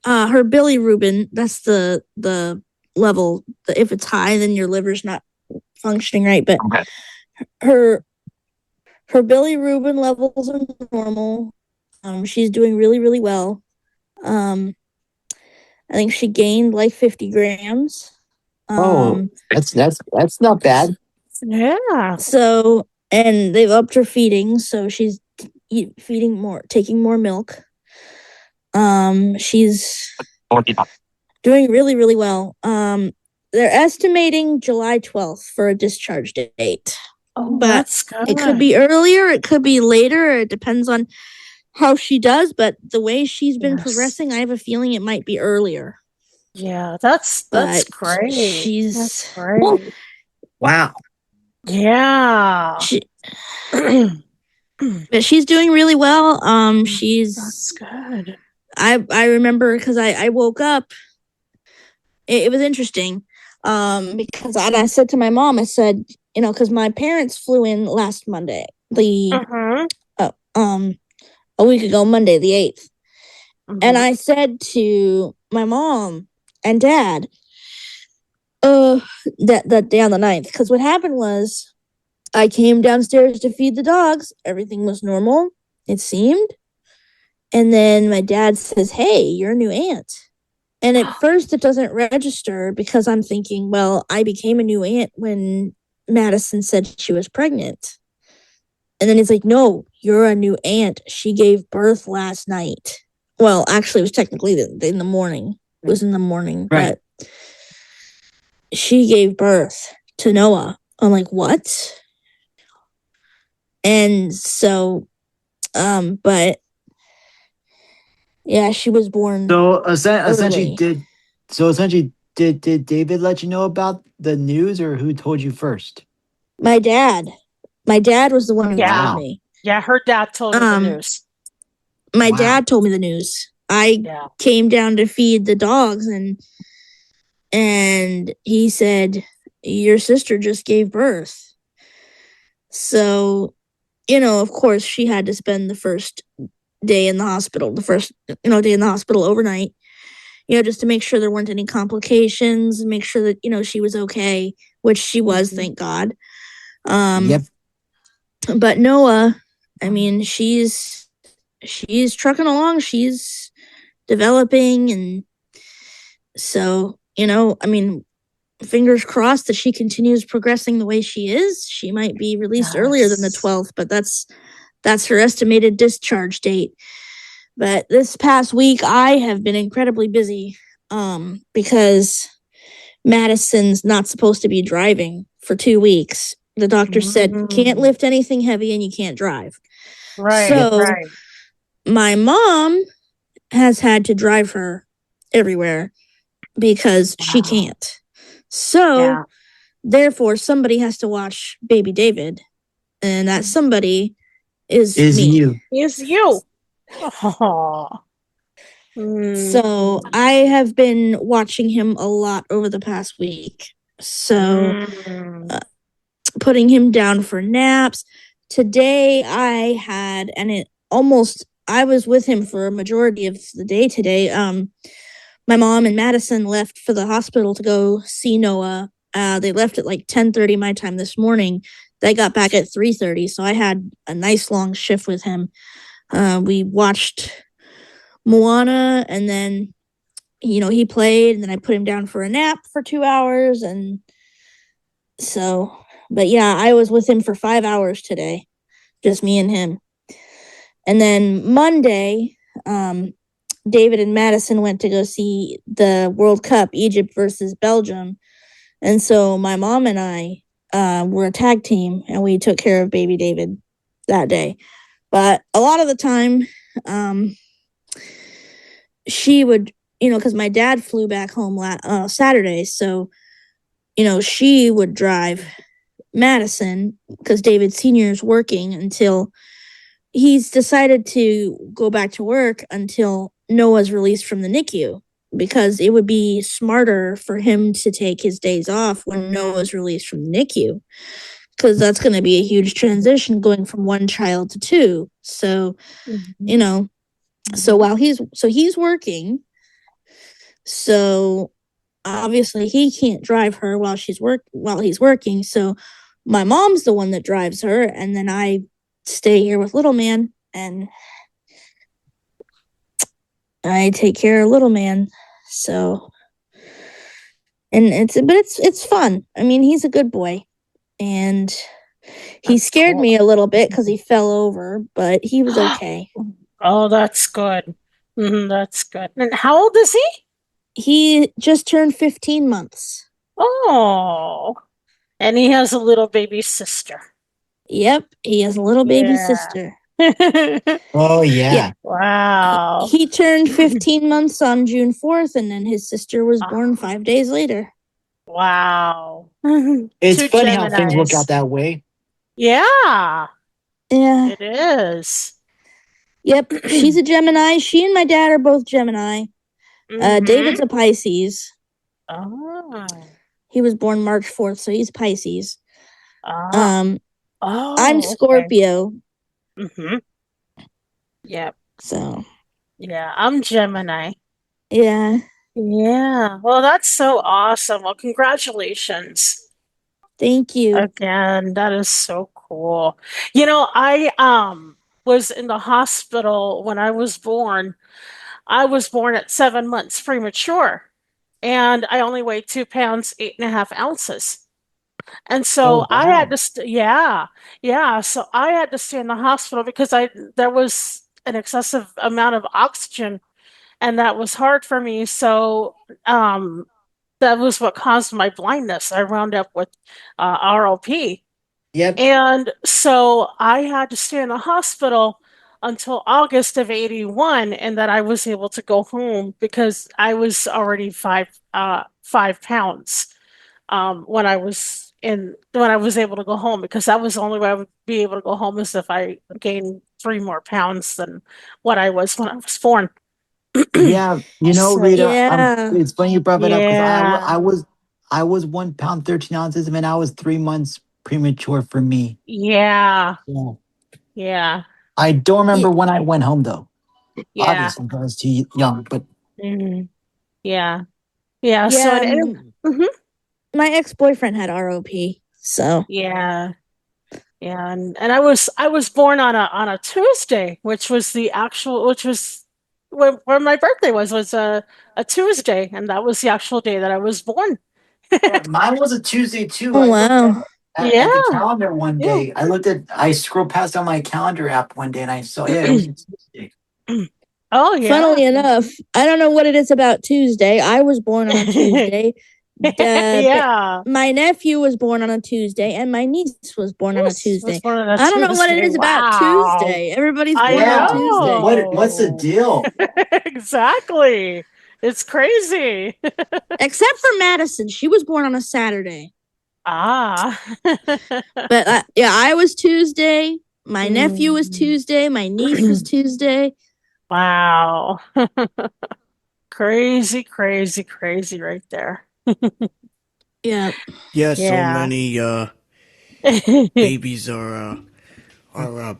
Her bilirubin, that's the level. If it's high, then your liver's not functioning right. But her bilirubin levels are normal. She's doing really, really well. I think she gained like 50 grams. That's not bad. Yeah. So, and they've upped her feeding, so she's feeding more, taking more milk. She's doing really, really well. They're estimating July 12th for a discharge date. Oh, But that's good. it could be earlier, it could be later. It depends on how she does. But the way she's been progressing, I have a feeling it might be earlier. Yeah, that's But great. she's That's great. Wow. Yeah. But she's doing really well. That's good. I remember because I woke up. It was interesting. Because I said to my mom, I said, you know, because my parents flew in last Monday, a week ago, Monday the 8th. And I said to my mom and dad, that day on the 9th, because what happened was I came downstairs to feed the dogs. Everything was normal, it seemed. And then my dad says, "Hey, you're a new aunt." And at first it doesn't register because I'm thinking, well, I became a new aunt when Madison said she was pregnant. And then he's like, "No, you're a new aunt. She gave birth last night." Well, actually, it was technically in the morning. It was in the morning, Right. but she gave birth to Noah. I'm like, what? And so, but yeah, she was born. So essentially, early. did David let you know about the news, or who told you first? My dad. My dad was the one who told me. Yeah, her dad told her the news. My dad told me the news. I came down to feed the dogs and he said, "Your sister just gave birth." So, you know, of course she had to spend the first day in the hospital, day in the hospital overnight, you know, just to make sure there weren't any complications and make sure that, you know, she was okay, which she was, thank God. Yep. But Noah, I mean, she's trucking along. She's developing. And so, you know, I mean, fingers crossed that she continues progressing the way she is. She might be released earlier than the 12th, but that's her estimated discharge date. But this past week, I have been incredibly busy because Madison's not supposed to be driving for 2 weeks. The doctor said, "You can't lift anything heavy and you can't drive." Right. So my mom has had to drive her everywhere because she can't. So therefore, somebody has to watch baby David. And that somebody is me. You. Is you. Oh. So I have been watching him a lot over the past week. So putting him down for naps. Today I had, I was with him for a majority of the day today. My mom and Madison left for the hospital to go see Noah. They left at like 10:30 my time this morning. They got back at 3:30, so I had a nice long shift with him. We watched Moana, and then he played, and then I put him down for a nap for 2 hours, and so, but yeah, I was with him for 5 hours today, just me and him. And then Monday, David and Madison went to go see the World Cup, Egypt versus Belgium. And so my mom and I were a tag team, and we took care of baby David that day. But a lot of the time, she would, because my dad flew back home Saturday. So, she would drive Madison, because David Sr. is working until he's decided to go back to work until Noah's released from the NICU, because it would be smarter for him to take his days off when Noah's released from the NICU, because that's going to be a huge transition going from one child to two. So, so while he's working, so obviously he can't drive her while he's working. So my mom's the one that drives her, and then I stay here with little man, and I take care of little man. So, and it's fun. I mean, he's a good boy, and he scared me a little bit because he fell over, but he was okay. Oh, that's good. That's good. And how old is he? He just turned 15 months. Oh, and he has a little baby sister. Yep, he has a little baby sister. Oh, yeah. Wow. He turned 15 months on June 4th, and then his sister was born 5 days later. Wow. It's Two funny how things work Geminis. out that way. Yeah, Yeah. it is. Yep, she's a Gemini. She and my dad are both Gemini. David's a Pisces. Oh. He was born March 4th, so he's Pisces. Oh, I'm Scorpio. Okay. Yep. So. Yeah, I'm Gemini. Yeah. Yeah. Well, that's so awesome. Well, congratulations. Thank you. Again, that is so cool. I was in the hospital when I was born. I was born at 7 months premature, and I only weighed 2 pounds, 8.5 ounces. And so I had to, So I had to stay in the hospital because there was an excessive amount of oxygen, and that was hard for me. So, that was what caused my blindness. I wound up with ROP. Yep. And so I had to stay in the hospital until August of 81, and then I was able to go home because I was already 5 pounds when I was able to go home, because that was the only way I would be able to go home is if I gained 3 more pounds than what I was when I was born. Yeah, Rita, Yeah. it's funny you brought it up, because Yeah. I was 1 pound 13 ounces, and I was 3 months premature for me. Yeah. Yeah. Yeah. I don't remember when I went home though. Yeah. Obviously, because I was too young, but Mhm. Yeah. Yeah. My ex-boyfriend had ROP, so. Yeah. Yeah. And I was born on a Tuesday, which was where my birthday was a Tuesday, and that was the actual day that I was born. mine was a Tuesday too. Oh, wow. At the Yeah. calendar one day. I scrolled past on my calendar app one day, and I saw, it was a Tuesday. Oh, yeah. Funnily enough, I don't know what it is about Tuesday. I was born on a Tuesday. Yeah. My nephew was born on a Tuesday, and my niece was born on a Tuesday. born on a I don't know what it Tuesday. is about Wow. Tuesday. Everybody's I born on know. Tuesday. What's the deal? Exactly. It's crazy. Except for Madison. She was born on a Saturday. Ah. But I was Tuesday. My nephew was Tuesday. My niece was Tuesday. Wow. Crazy, crazy, crazy right there. Yeah. Yeah, so Yeah. many babies are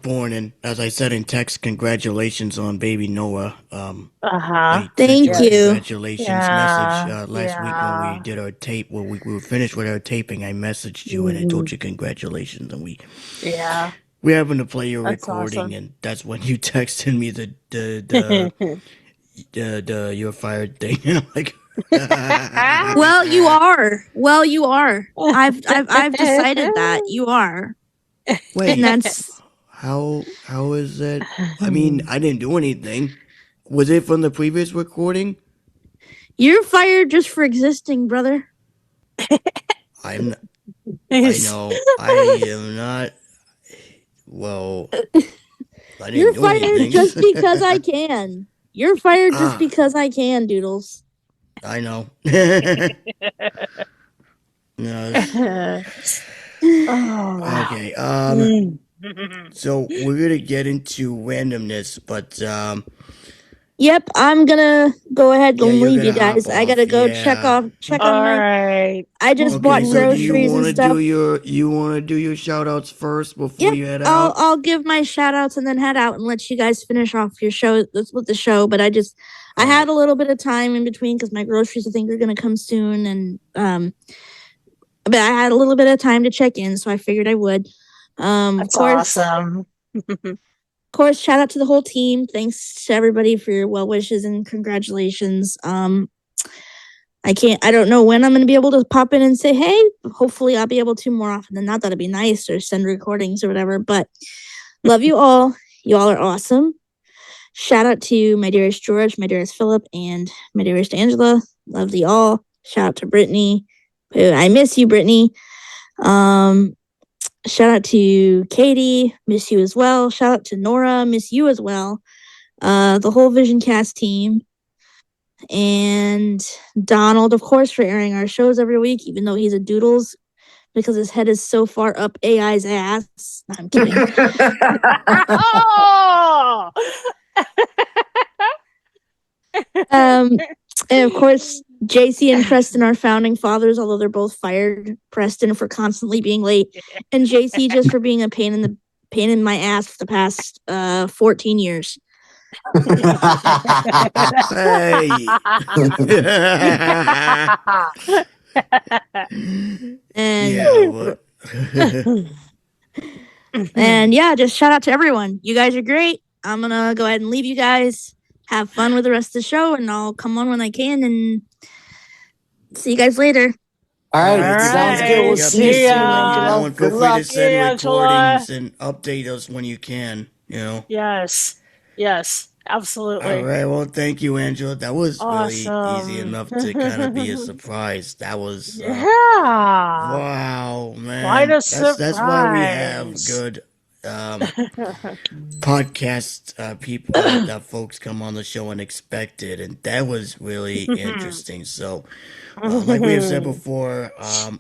born, and as I said in text, congratulations on baby Noah. Uh-huh. I sent you Thank a Yes. you. congratulations message Yeah. last week when we Yeah. did our tape. Well, we were finished with our taping. I messaged you and I Mhm. told you congratulations, and Yeah. we happened to play your That's recording, awesome. and that's when you texted me the you're fired thing. And I'm like, Well, you are. Well, you are. I've decided that you are, and wait, that's how is that? I mean, I didn't do anything. Was it from the previous recording? you're fired just for existing, brother. I'm. I He's- know. I am not. Well, I didn't You're do fired anything. just because I can. You're fired just Ah, because I can, Doodles. I know. No, Oh, wow. okay. Mm. So we're gonna get into randomness, but Yep, I'm gonna go ahead yeah, and you're leave you gonna hop guys. I gotta off. go Yeah. check All on my. right. I just Okay. bought So do you groceries and want to do stuff. your shout outs first before Yep, you head I'll out? I'll give my shout outs and then head out and let you guys finish off your show with the show. But I All had right. a little bit of time in between because my groceries I think are gonna come soon, and but I had a little bit of time to check in, so I figured I would. Of That's course, awesome. shout out to the whole team. Thanks to everybody for your well wishes and congratulations. I don't know when I'm going to be able to pop in and say, hey, hopefully I'll be able to more often than not. That'd be nice, or send recordings or whatever. But love you all. You all are awesome. Shout out to my dearest George, my dearest Philip, and my dearest Angela. Love you all. Shout out to Brittany. I miss you, Brittany. Shout out to Katie, miss you as well. Shout out to Nora, miss you as well. The whole Vision Cast team. And Donald, of course, for airing our shows every week, even though he's a doodles because his head is so far up AI's ass. No, I'm kidding. Oh! And of course, JC and Preston are founding fathers, although they're both fired. Preston for constantly being late, and JC just for being a pain in my ass for the past 14 years. Hey. And Yeah. What? and yeah, just shout out to everyone. You guys are great. I'm gonna go ahead and leave you guys. Have fun with the rest of the show, and I'll come on when I can. And see you guys later. All right, All sounds right. good. We'll Yep. see you See soon, ya. Angela. Everyone, feel Good free to luck. send Yeah, Angela. recordings and update us when you can. You know. Yes. Yes. All Absolutely. right. Well, thank you, Angela. That was really easy Awesome. enough to kind of be a surprise. That was Yeah. wow, Quite man. a That's why we have surprise. good podcast people that folks come on the show unexpected, and that was really interesting. So, like we have said before,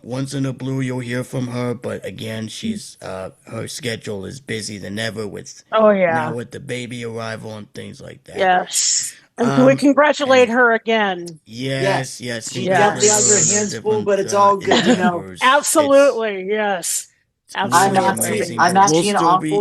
once in a blue you'll hear from her, but again, she's her schedule is busy than ever with Oh, now yeah. with the baby arrival and things like that. Yes. And can we congratulate her again? Yes, She Yes. got the congratulate her other on her hands full, different but it's all good, you know. endeavors. Absolutely. Yes. It's really Absolutely. amazing. I'm But we'll actually an still be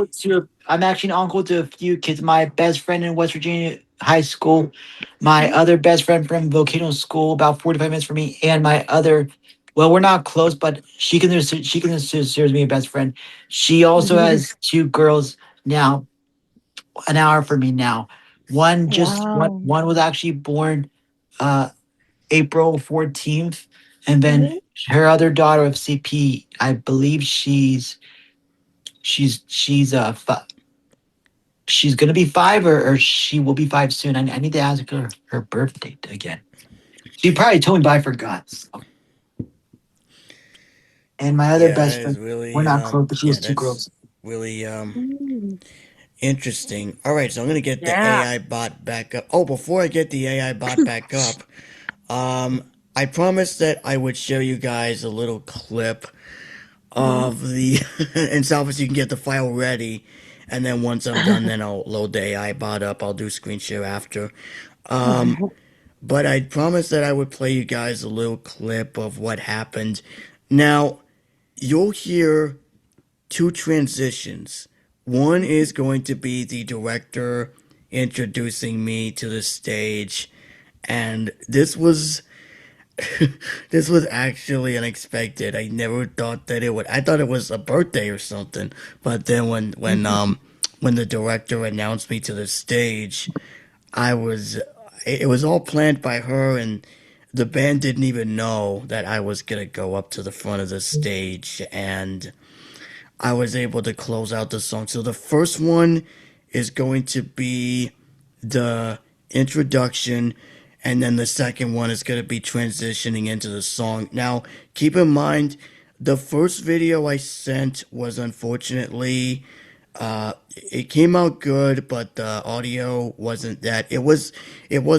uncle to a few kids. My best friend in West Virginia high school, my other best friend from vocational school, about 45 minutes from me, and my other. Well, we're not close, but she considers me a best friend. She also has two girls now, an hour from me now. Wow. One was actually born April 14th, and then her other daughter of CP, I believe she's gonna be 5, or she will be 5 soon. I need to ask her birth date again. She probably told me, but I forgot. So. And my other yeah, that best is friend, really we're not close, but she yeah, has two that's girls. really Mm. interesting. All right, so I'm gonna get the Yeah. AI bot back up. Oh, before I get the AI bot back up, I promised that I would show you guys a little clip of the and Salvis, you can get the file ready. and then once I'm done, then I'll load the AI bot up. I'll do screen share after. But I promised that I would play you guys a little clip of what happened. Now, you'll hear two transitions. One is going to be the director introducing me to the stage, and this was this was actually unexpected. I never thought that it would. I thought it was a birthday or something. But then when the director announced me to the stage, I was it was all planned by her, and the band didn't even know that I was gonna go up to the front of the stage, and I was able to close out the song. So the first one is going to be the introduction, and then the second one is going to be transitioning into the song. Now, keep in mind, the first video I sent was unfortunately, it came out good, but the audio wasn't that. It was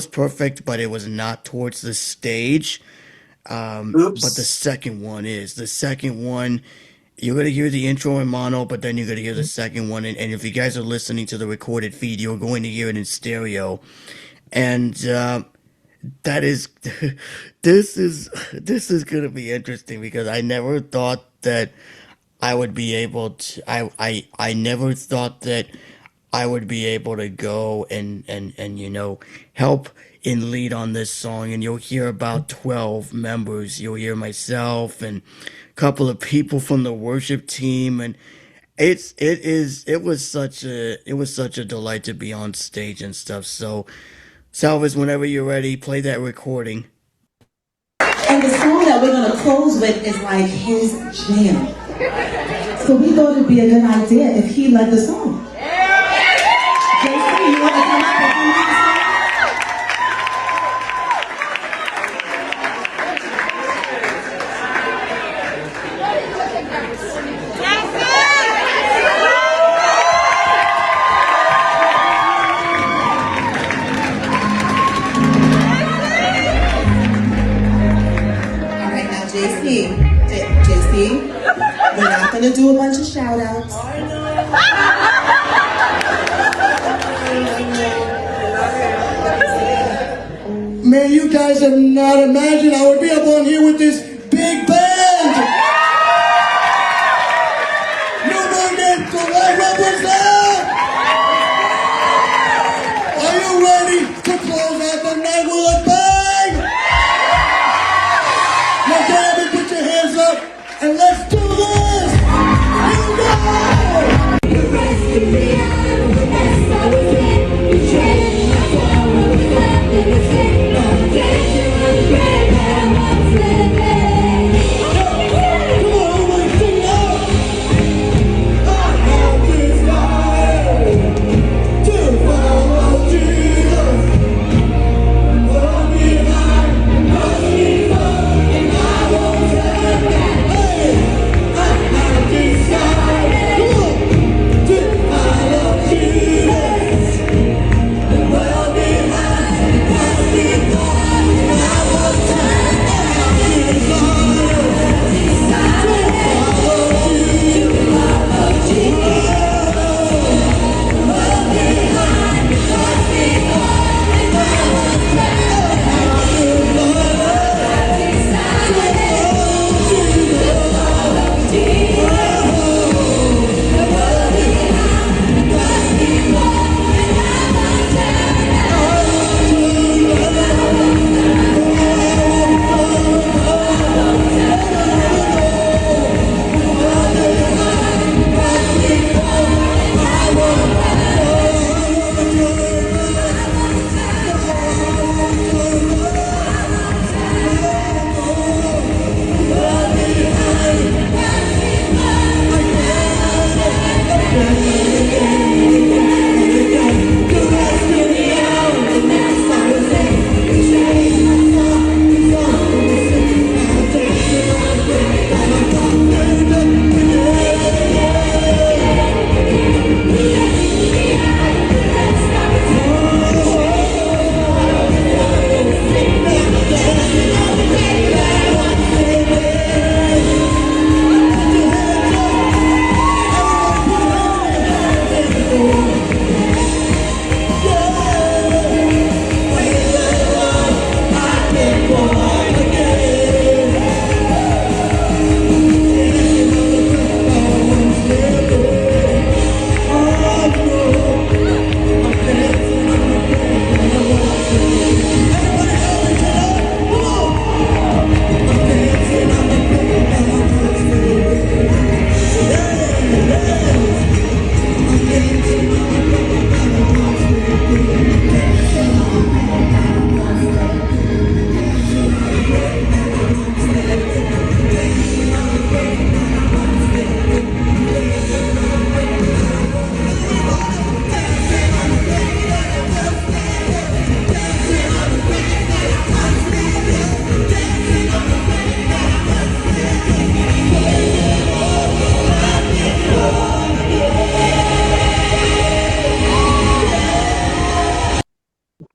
perfect, but it was not towards the stage. But the second one is the second one. You're gonna hear the intro in mono, but then you're gonna hear the second one, and if you guys are listening to the recorded feed, you're going to hear it in stereo, and that is this is gonna be interesting because I never thought that I would be able to. I never thought that I would be able to go and help and lead on this song. And you'll hear about 12 members. You'll hear myself and a couple of people from the worship team, and it was such a delight to be on stage and stuff. So Salvis, whenever you're ready, play that recording. And the song that we're gonna close with is like his jam. So we thought it'd be a good idea if he led the song. Jason, you wanna come up and lead the song? JC, we're not gonna do a bunch of shout outs. Man, you guys have not imagined I would be up on here with this big band. No more than the white represent. Are you ready to close out the night with a bang? Now, Gabby, put your hands up and let's do this. Here we go. You rescue me out of the mess I was in. You trained me for what was left in the skin. I'm dancing on the grave that I once lived in.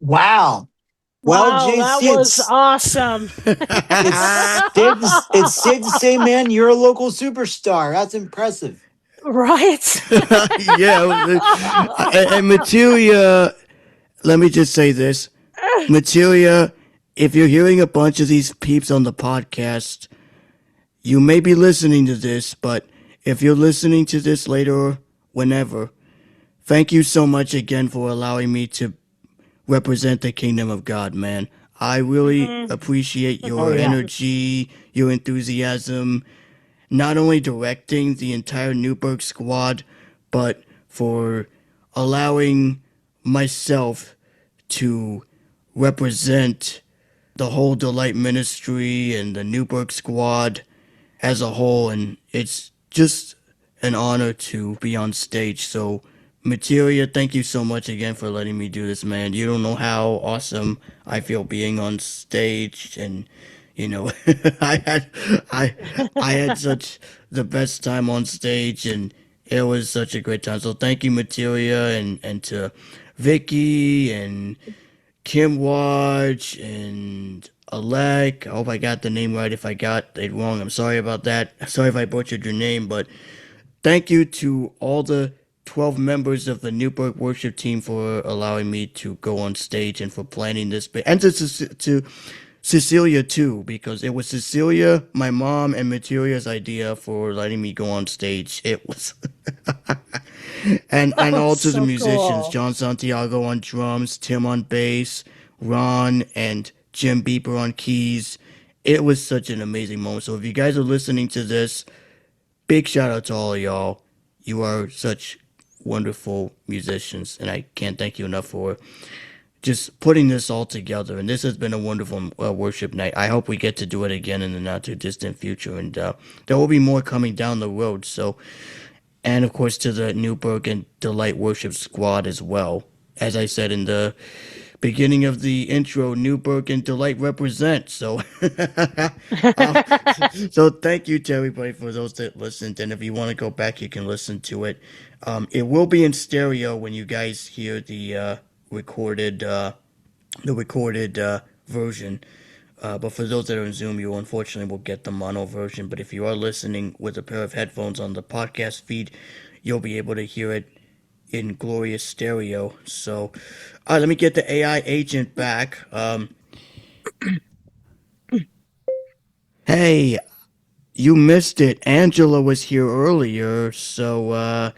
Wow. Well, Wow, that JC, was awesome. it's safe to say, man, you're a local superstar. That's impressive. Right. Yeah, and Materia, let me just say this. Materia, if you're hearing a bunch of these peeps on the podcast, you may be listening to this, but if you're listening to this later, whenever, thank you so much again for allowing me to represent the kingdom of God, man. I really appreciate your energy, your enthusiasm, not only directing the entire Newburgh squad, but for allowing myself to represent the whole Delight Ministry and the Newburgh squad as a whole. And it's just an honor to be on stage. So, Materia, thank you so much again for letting me do this, man. You don't know how awesome I feel being on stage, and I had such the best time on stage, and it was such a great time. So thank you, Materia, and to Vicky and Kim Watch and Alec. I hope I got the name right. If I got it wrong, I'm sorry about that. Sorry if I butchered your name, but thank you to all the 12 members of the Newburgh worship team for allowing me to go on stage and for planning this. And to Cecilia, too, because it was Cecilia, my mom, and Materia's idea for letting me go on stage. It was. and all to the musicians, cool. John Santiago on drums, Tim on bass, Ron and Jim Beeper on keys. It was such an amazing moment. So if you guys are listening to this, big shout out to all of y'all. You are such wonderful musicians, and I can't thank you enough for just putting this all together. And this has been a wonderful worship night. I hope we get to do it again in the not too distant future, and there will be more coming down the road. So, and of course to the Newburgh and Delight Worship Squad as well. As I said in the beginning of the intro, Newburgh and Delight represent. So, so thank you to everybody for those that listened. And if you want to go back, you can listen to it. It will be in stereo when you guys hear the recorded version. But for those that are in Zoom, you unfortunately will get the mono version. But if you are listening with a pair of headphones on the podcast feed, you'll be able to hear it in glorious stereo. So, let me get the AI agent back. Hey, you missed it. Angela was here earlier, so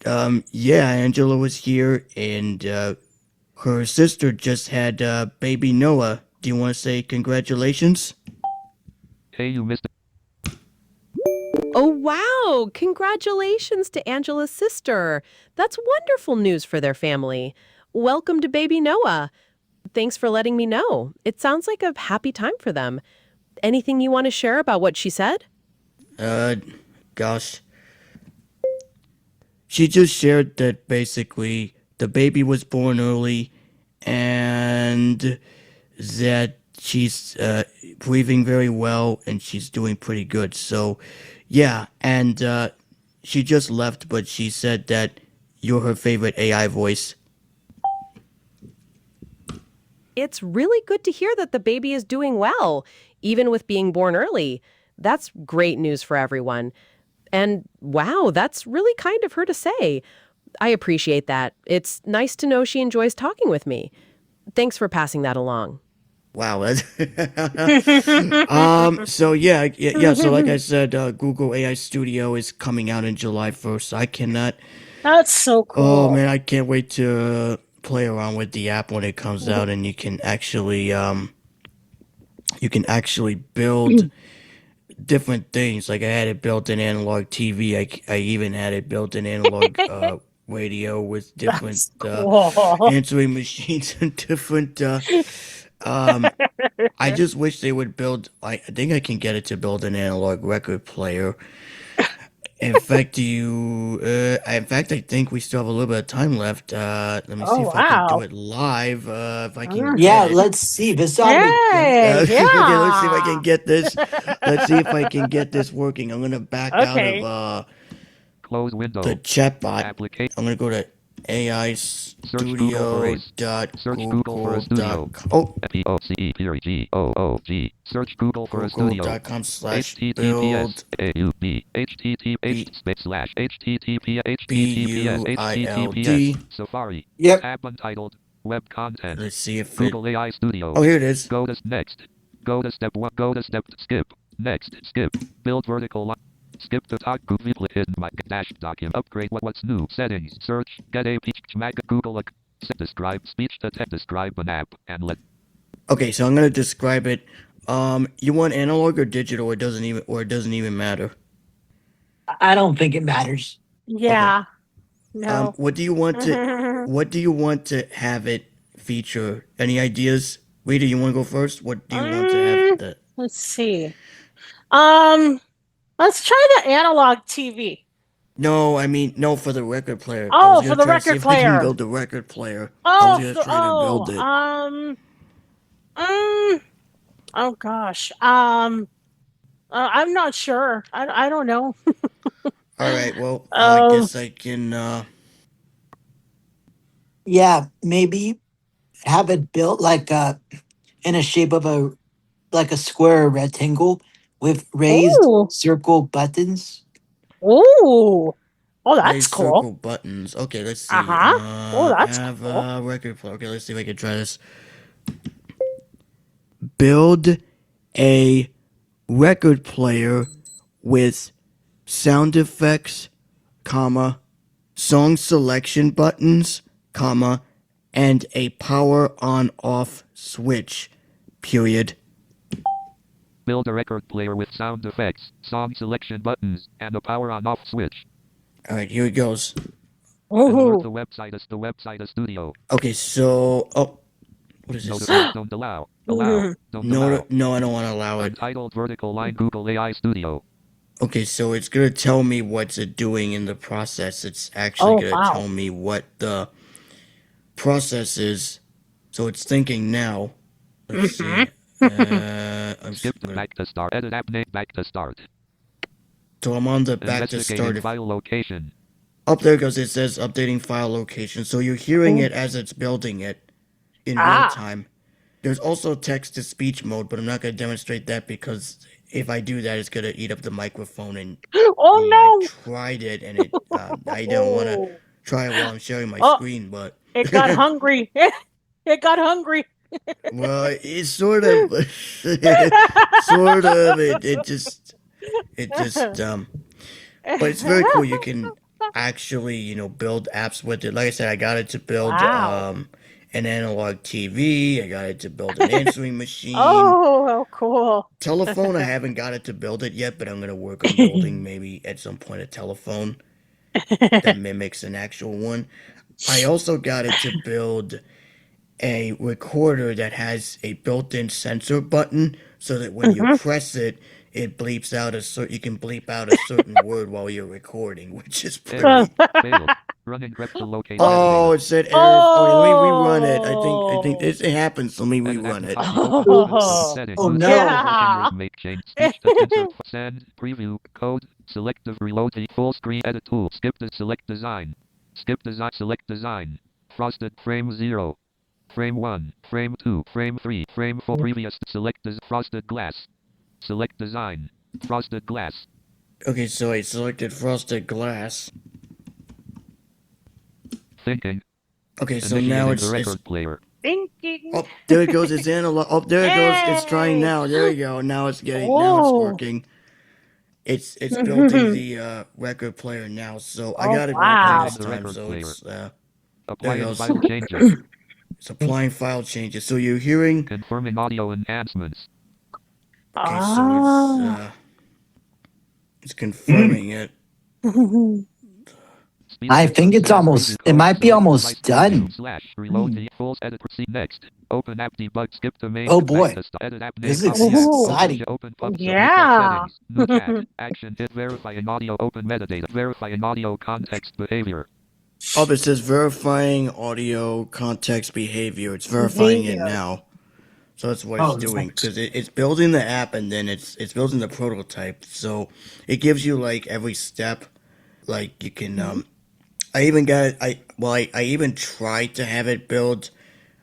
yeah, Angela was here, and her sister just had baby Noah. Do you want to say congratulations? Hey, you missed it. Oh, wow. Congratulations to Angela's sister. That's wonderful news for their family. Welcome to baby Noah. Thanks for letting me know. It sounds like a happy time for them. Anything you want to share about what she said? Gosh. She just shared that basically the baby was born early and that she's breathing very well and she's doing pretty good. So, yeah, and she just left, but she said that you're her favorite AI voice. It's really good to hear that the baby is doing well, even with being born early. That's great news for everyone. And wow, that's really kind of her to say. I appreciate that. It's nice to know she enjoys talking with me. Thanks for passing that along. Wow. So yeah. So like I said, Google AI Studio is coming out in July 1st. I cannot. That's so cool. Oh man, I can't wait to play around with the app when it comes out, and you can actually build different things. Like I had it built in analog TV. I even had it built in analog radio with different answering machines and different. I just wish they would build. I think I can get it to build an analog record player. In fact, I think we still have a little bit of time left. Let me see if I can do it live. If I can. Yeah, let's see. This ought to be Hey, Okay, let's see if I yeah. can get this. Let's see if I can get this working. I'm gonna back Okay. out of Close window. the chatbot. Application. I'm gonna go to Search Google for Ace. Search Google for a studio. Oh, P-O-C-E-G-O-O-G. Search Google for a studio. google.com/build HTTPS HTTPS BUILD. Safari. Yep. Tab untitled Web Content. Let's see if it. Google AI Studio. Oh, here it is. Go to next. Go to step 1. Go to step skip. Next. Skip. Build vertical line. Skip the talk. Google hidden my dash document. Upgrade what's new. Settings. Search. Get a peach. Mac. Google. Describe speech to text. Describe an app and let. Okay, so I'm gonna describe it. You want analog or digital? It doesn't even matter. I don't think it matters. Yeah. No. What do you want to have it feature? Any ideas? Rita, you want to go first? What do you want to have that? Let's see. Let's try the analog TV. No, I mean no for the record player. Oh, for the record If we can player. build the record player. Oh, I was just trying to build it. Oh gosh. I'm not sure. I don't know. All right. Well, I guess I can. Yeah, maybe have it built like in a shape of a square or rectangle with raised circle buttons. Oh, that's raised cool. Circle buttons. Okay, let's see. Oh, that's have cool. a record player. Okay, let's see if I can try this. Build a record player with sound effects, comma, song selection buttons, comma, and a power on off switch. Period. Build a record player with sound effects, song selection buttons, and a power on off switch. All right, here it goes. Convert the website as a studio. Okay, so what is this? Don't allow. Allow. Don't allow. No, I don't want to allow it. Untitled vertical line Google AI Studio. Okay, so it's gonna tell me what's it doing in the process. It's actually gonna tell me what the process is. So it's thinking now. Let's see. Skip the back to start. Edit app name back to start. So I'm on the back to start. File location. Up there it goes. It says updating file location. So you're hearing it as it's building it in real time. There's also text to speech mode, but I'm not going to demonstrate that because if I do that, it's going to eat up the microphone. And I tried it, and it I don't want to try it while I'm sharing my screen, but it got hungry. It got hungry. Well, it's sort of, It just, but it's very cool. You can actually, build apps with it. Like I said, I got it to build an analog TV. I got it to build an answering machine. Oh, cool. Telephone, I haven't got it to build it yet, but I'm going to work on building maybe at some point a telephone that mimics an actual one. I also got it to build a recorder that has a built-in censor button so that when you press it, it bleeps out you can bleep out a certain word while you're recording, which is pretty. Oh, it said error. Let me rerun it. I think it happens. Let me rerun it. Oh no. Yeah. Send, preview, code, selective reload, full screen edit tool, skip the select design, select design, frosted frame 0, frame 1, frame 2, frame 3, frame 4, previous, select frosted glass, select design, frosted glass. Okay, so I selected frosted glass. Thinking. Okay, so now it's the record player. Thinking. Oh, there it goes. It's analog. Oh, there it goes. It's trying now. There we go. Now it's now it's working. It's building the record player now. So I got it working this time. So it's applying file changes. It's applying file changes. So you're hearing confirming audio enhancements. Okay, so it's confirming it. I think it's almost. It might be almost done. Reload full edit. Proceed next. Open app debug. Skip the main. Oh boy, this is exciting. Open pub. Yeah. New tab. Action. Hit verifying audio. Open metadata. Verifying audio context behavior. Oh, it says verifying audio context behavior. It's verifying it now. So that's what it's doing because it's building the app and then it's building the prototype. So it gives you like every step. Like you can I even got I even tried to have it build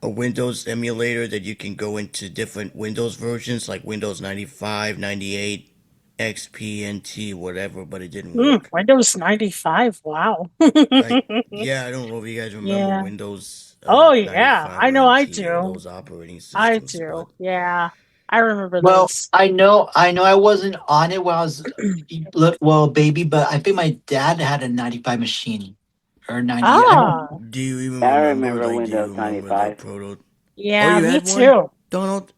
a Windows emulator that you can go into different Windows versions like Windows 95, 98, XP, NT, whatever, but it didn't work. Windows 95. Wow. Yeah, I don't know if you guys remember Yeah. Windows Oh, yeah. 95 I or know I NT and do. those operating I systems, do. but Yeah. I remember Well, those. I know I wasn't on it when I was baby, but I think my dad had a 95 machine or 98. I don't. Ah, do you even I remember? remember Like, do you Windows remember the 95. proto? Oh, yeah, you me had one, too. Donald?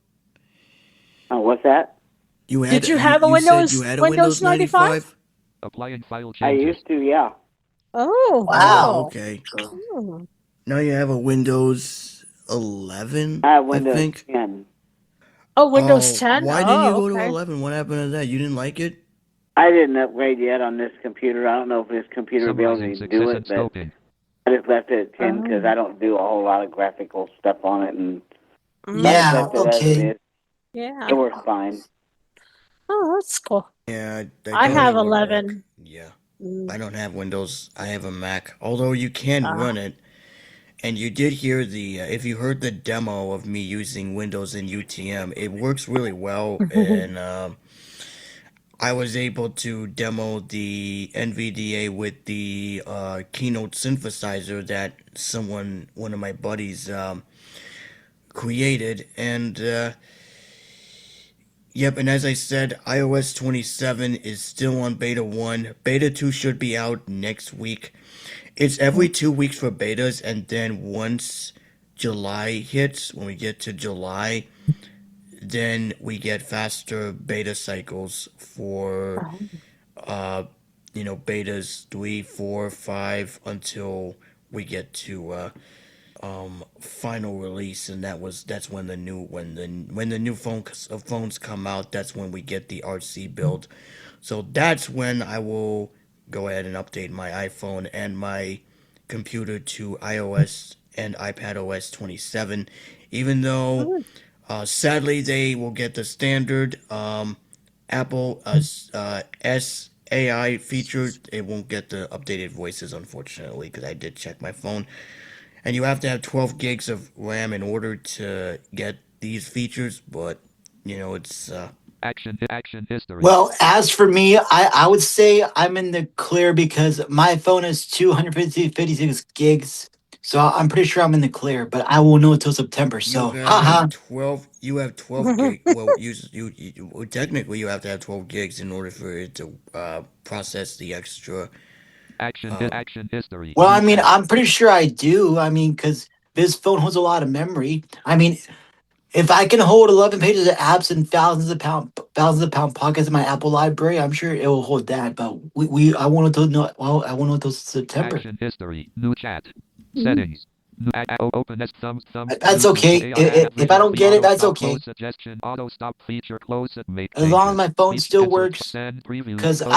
Oh, what's that? You Did had you you have a you said you Windows had a Windows Windows 95? 95? Applying file I changes. used to, yeah. Oh, Oh, wow. okay. Hmm. Now you have a Windows 11, I have I Windows think. 10. Oh, Windows Oh, 10? why didn't you Oh, go to okay. 11? What happened to that? You didn't like it? I didn't upgrade yet on this computer. I don't know if this computer will be able Summarizing to do success it, and but scoping. I just left it at 10 because Oh. I don't do a whole lot of graphical stuff on it, and I just Yeah. left it as it Okay. is. Yeah. It works fine. Oh, that's cool. Yeah, I I thought have it would work. 11. Yeah. Mm. I don't have Windows. I have a Mac. Although you can Ah. run it, and you did hear if you heard the demo of me using Windows in UTM, it works really well, and I was able to demo the NVDA with the Keynote synthesizer that one of my buddies, created, and yep. And as I said, iOS 27 is still on beta 1. Beta 2 should be out next week. It's every 2 weeks for betas, and then once July hits, when we get to July, then we get faster beta cycles for uh betas 3, 4, 5 until we get to final release, and that's when the new phones come out. That's when we get the RC build. So that's when I will go ahead and update my iPhone and my computer to iOS and iPadOS 27. Even though sadly they will get the standard Apple SAI feature, it won't get the updated voices, unfortunately, because I did check my phone, and you have to have 12 gigs of RAM in order to get these features. But it's Action history. Well, as for me, I would say I'm in the clear because my phone is 256 gigs. So I'm pretty sure I'm in the clear, but I won't know until September. you So, have haha. 12. You have 12 gig. Well, well, technically you have to have 12 gigs in order for it to process the extra. Action history. Well, New I mean, chat. I'm pretty sure I do. I mean, because this phone holds a lot of memory. I mean, if I can hold 11 pages of apps and thousands of pound pockets in my Apple library, I'm sure it will hold that. But I wanted to know. Well, I wanted to September. Action history. New chat. Settings. Open as thumbs. That's Neutral. okay. If I Visual don't get it, auto that's stop okay. close suggestion. Auto stop feature close it make As long as changes. my phone Speech still cancel. works, Send preview because code. Select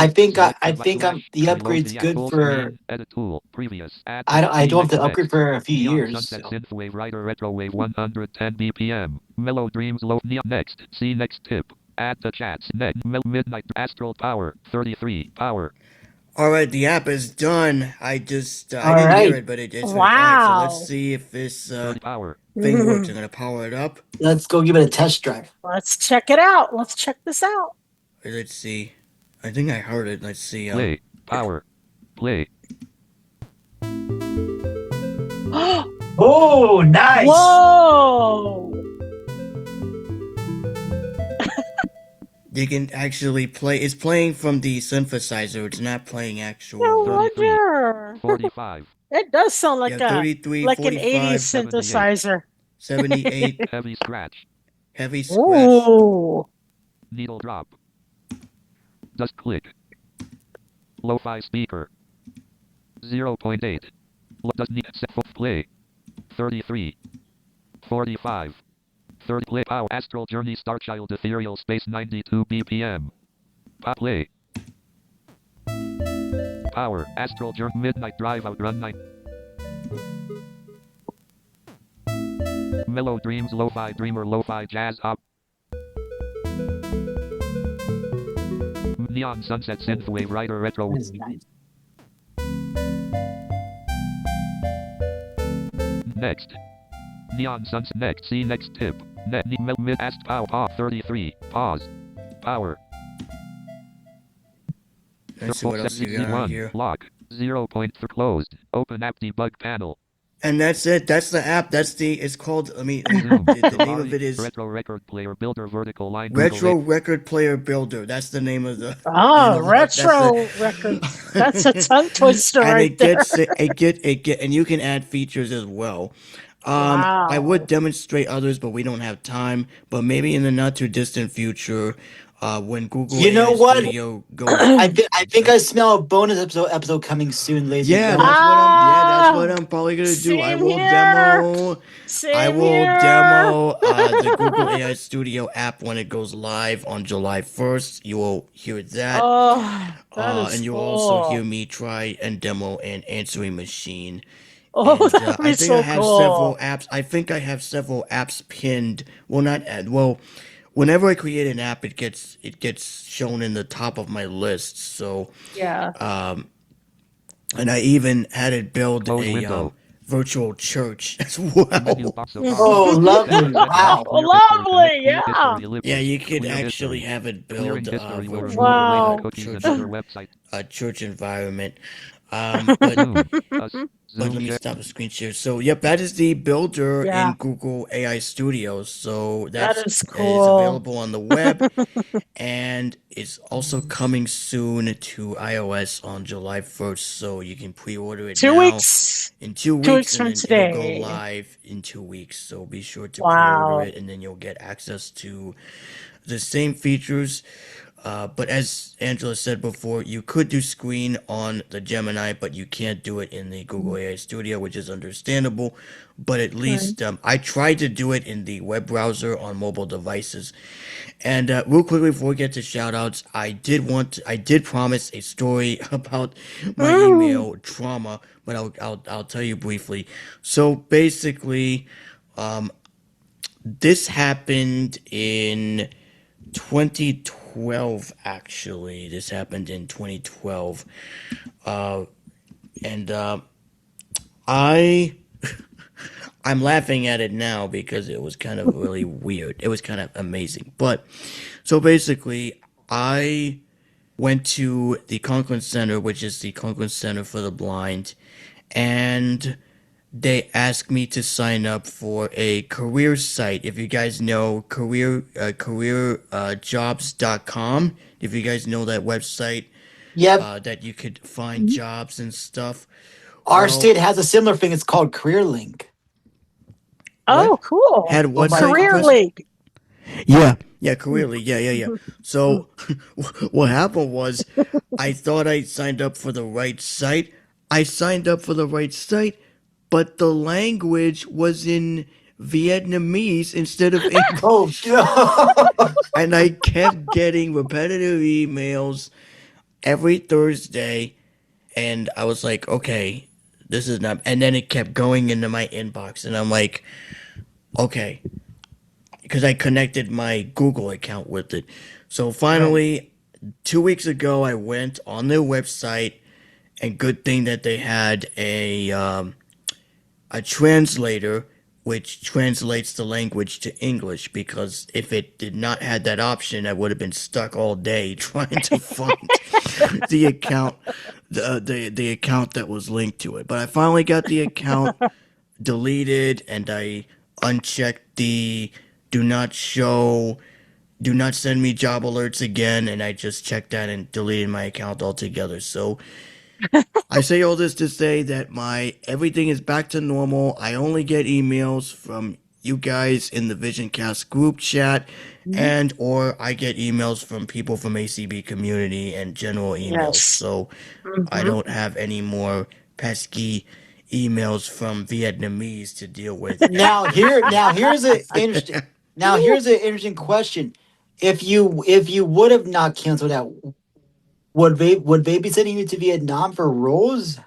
I device think flash. the Reload upgrade's the app good full for. screen. Edit tool. Previous. Add text. I See don't have next to upgrade text. for a few Neon years. sunset So. synthwave writer retro wave 110 BPM. Mellow dreams low neon next. See next tip. Add the chats. Midnight astral power 33 power. All right, the app is done. I All didn't hear right, it, but it's all right. So let's Wow. see if this 30 power. thing works. I'm gonna power it up. let's go give it a test drive. Let's check it out. Let's check this out. Let's see. I think I heard it. Let's see. Play. Power. Play. Oh, nice! Whoa. You can actually play. It's playing from the synthesizer. It's not playing No actual. 33. wonder. 45. It does sound Yeah, like 33, an 80s 45, 78. synthesizer. 78. Heavy scratch. Heavy scratch. Ooh. Needle drop. Dust click. Lo-fi speaker. 0.8. Does need set for play. 33. 45. 30 play power astral journey starchild ethereal space 92 BPM. Pop play. Power astral journey midnight drive out run night. Mellow dreams lo-fi dreamer lo-fi jazz hop. Neon sunset synthwave writer retro. That is nice. Next. Neon Suns. Next. See next tip. Net mid asked power 33. Pause. Power. Let's see what else you got on here. Lock. 0.3 closed. Open app debug panel. And that's it. That's the app. It's called, the name of it is Retro Record Player Builder Vertical Line. Retro Record Player Builder. That's the name of the. Retro records. That's a tongue twister and right there. And you can add features as well. Wow. I would demonstrate others, but we don't have time. But maybe in the not too distant future, when Google AI Studio goes, I think I smell a bonus episode coming soon, ladies. Yeah, that's what I'm probably gonna do. I will demo the Google AI Studio app when it goes live on July 1st. You will hear that. And you'll also hear me try and demo an answering machine. Oh, and, that'd be I think so I have cool. several apps. I think I have several apps pinned. Whenever I create an app, it gets shown in the top of my list. So yeah. And I even had it build a virtual church as well. Oh, lovely! Wow, lovely! Yeah. Yeah, you could actually have it build a virtual church environment. But let me stop the screen share. So, yep, that is the builder in Google AI Studio. So that is cool. It's available on the web, and it's also coming soon to iOS on July 1st. So you can pre-order it 2 weeks. In 2 weeks. 2 weeks from today. It'll go live in 2 weeks. So be sure to pre-order it, and then you'll get access to the same features. But as Angela said before, you could do screen on the Gemini, but you can't do it in the Google AI Studio, which is understandable. But at least I tried to do it in the web browser on mobile devices. And real quickly before we get to shoutouts, I did promise a story about my email trauma, but I'll tell you briefly. So basically, this happened in 2012, actually. This happened in 2012. I'm laughing at it now because it was kind of really weird. It was kind of amazing. But, so basically, I went to the Conklin Center, which is the Conklin Center for the Blind, and they asked me to sign up for a career site. If you guys know careerjobs.com, if you guys know that website, that you could find jobs and stuff. Our state has a similar thing. It's called CareerLink. Oh, cool. Had what Career League. Yeah, Career League. Yeah. So what happened was I thought I signed up for the right site. But the language was in Vietnamese instead of English. Oh, no. And I kept getting repetitive emails every Thursday. And I was like, okay, this is not. And then it kept going into my inbox. And I'm like, okay. Because I connected my Google account with it. So finally, 2 weeks ago, I went on their website. And good thing that they had a translator which translates the language to English, because if it did not have that option, I would have been stuck all day trying to find the account that was linked to it. But I finally got the account deleted, and I unchecked the do not send me job alerts again, and I just checked that and deleted my account altogether. So I say all this to say that everything is back to normal. I only get emails from you guys in the VisionCast group chat, or I get emails from people from ACB community and general emails. So I don't have any more pesky emails from Vietnamese to deal with. Here's an interesting question. If you would have not canceled out, would they be sending you to Vietnam for roles?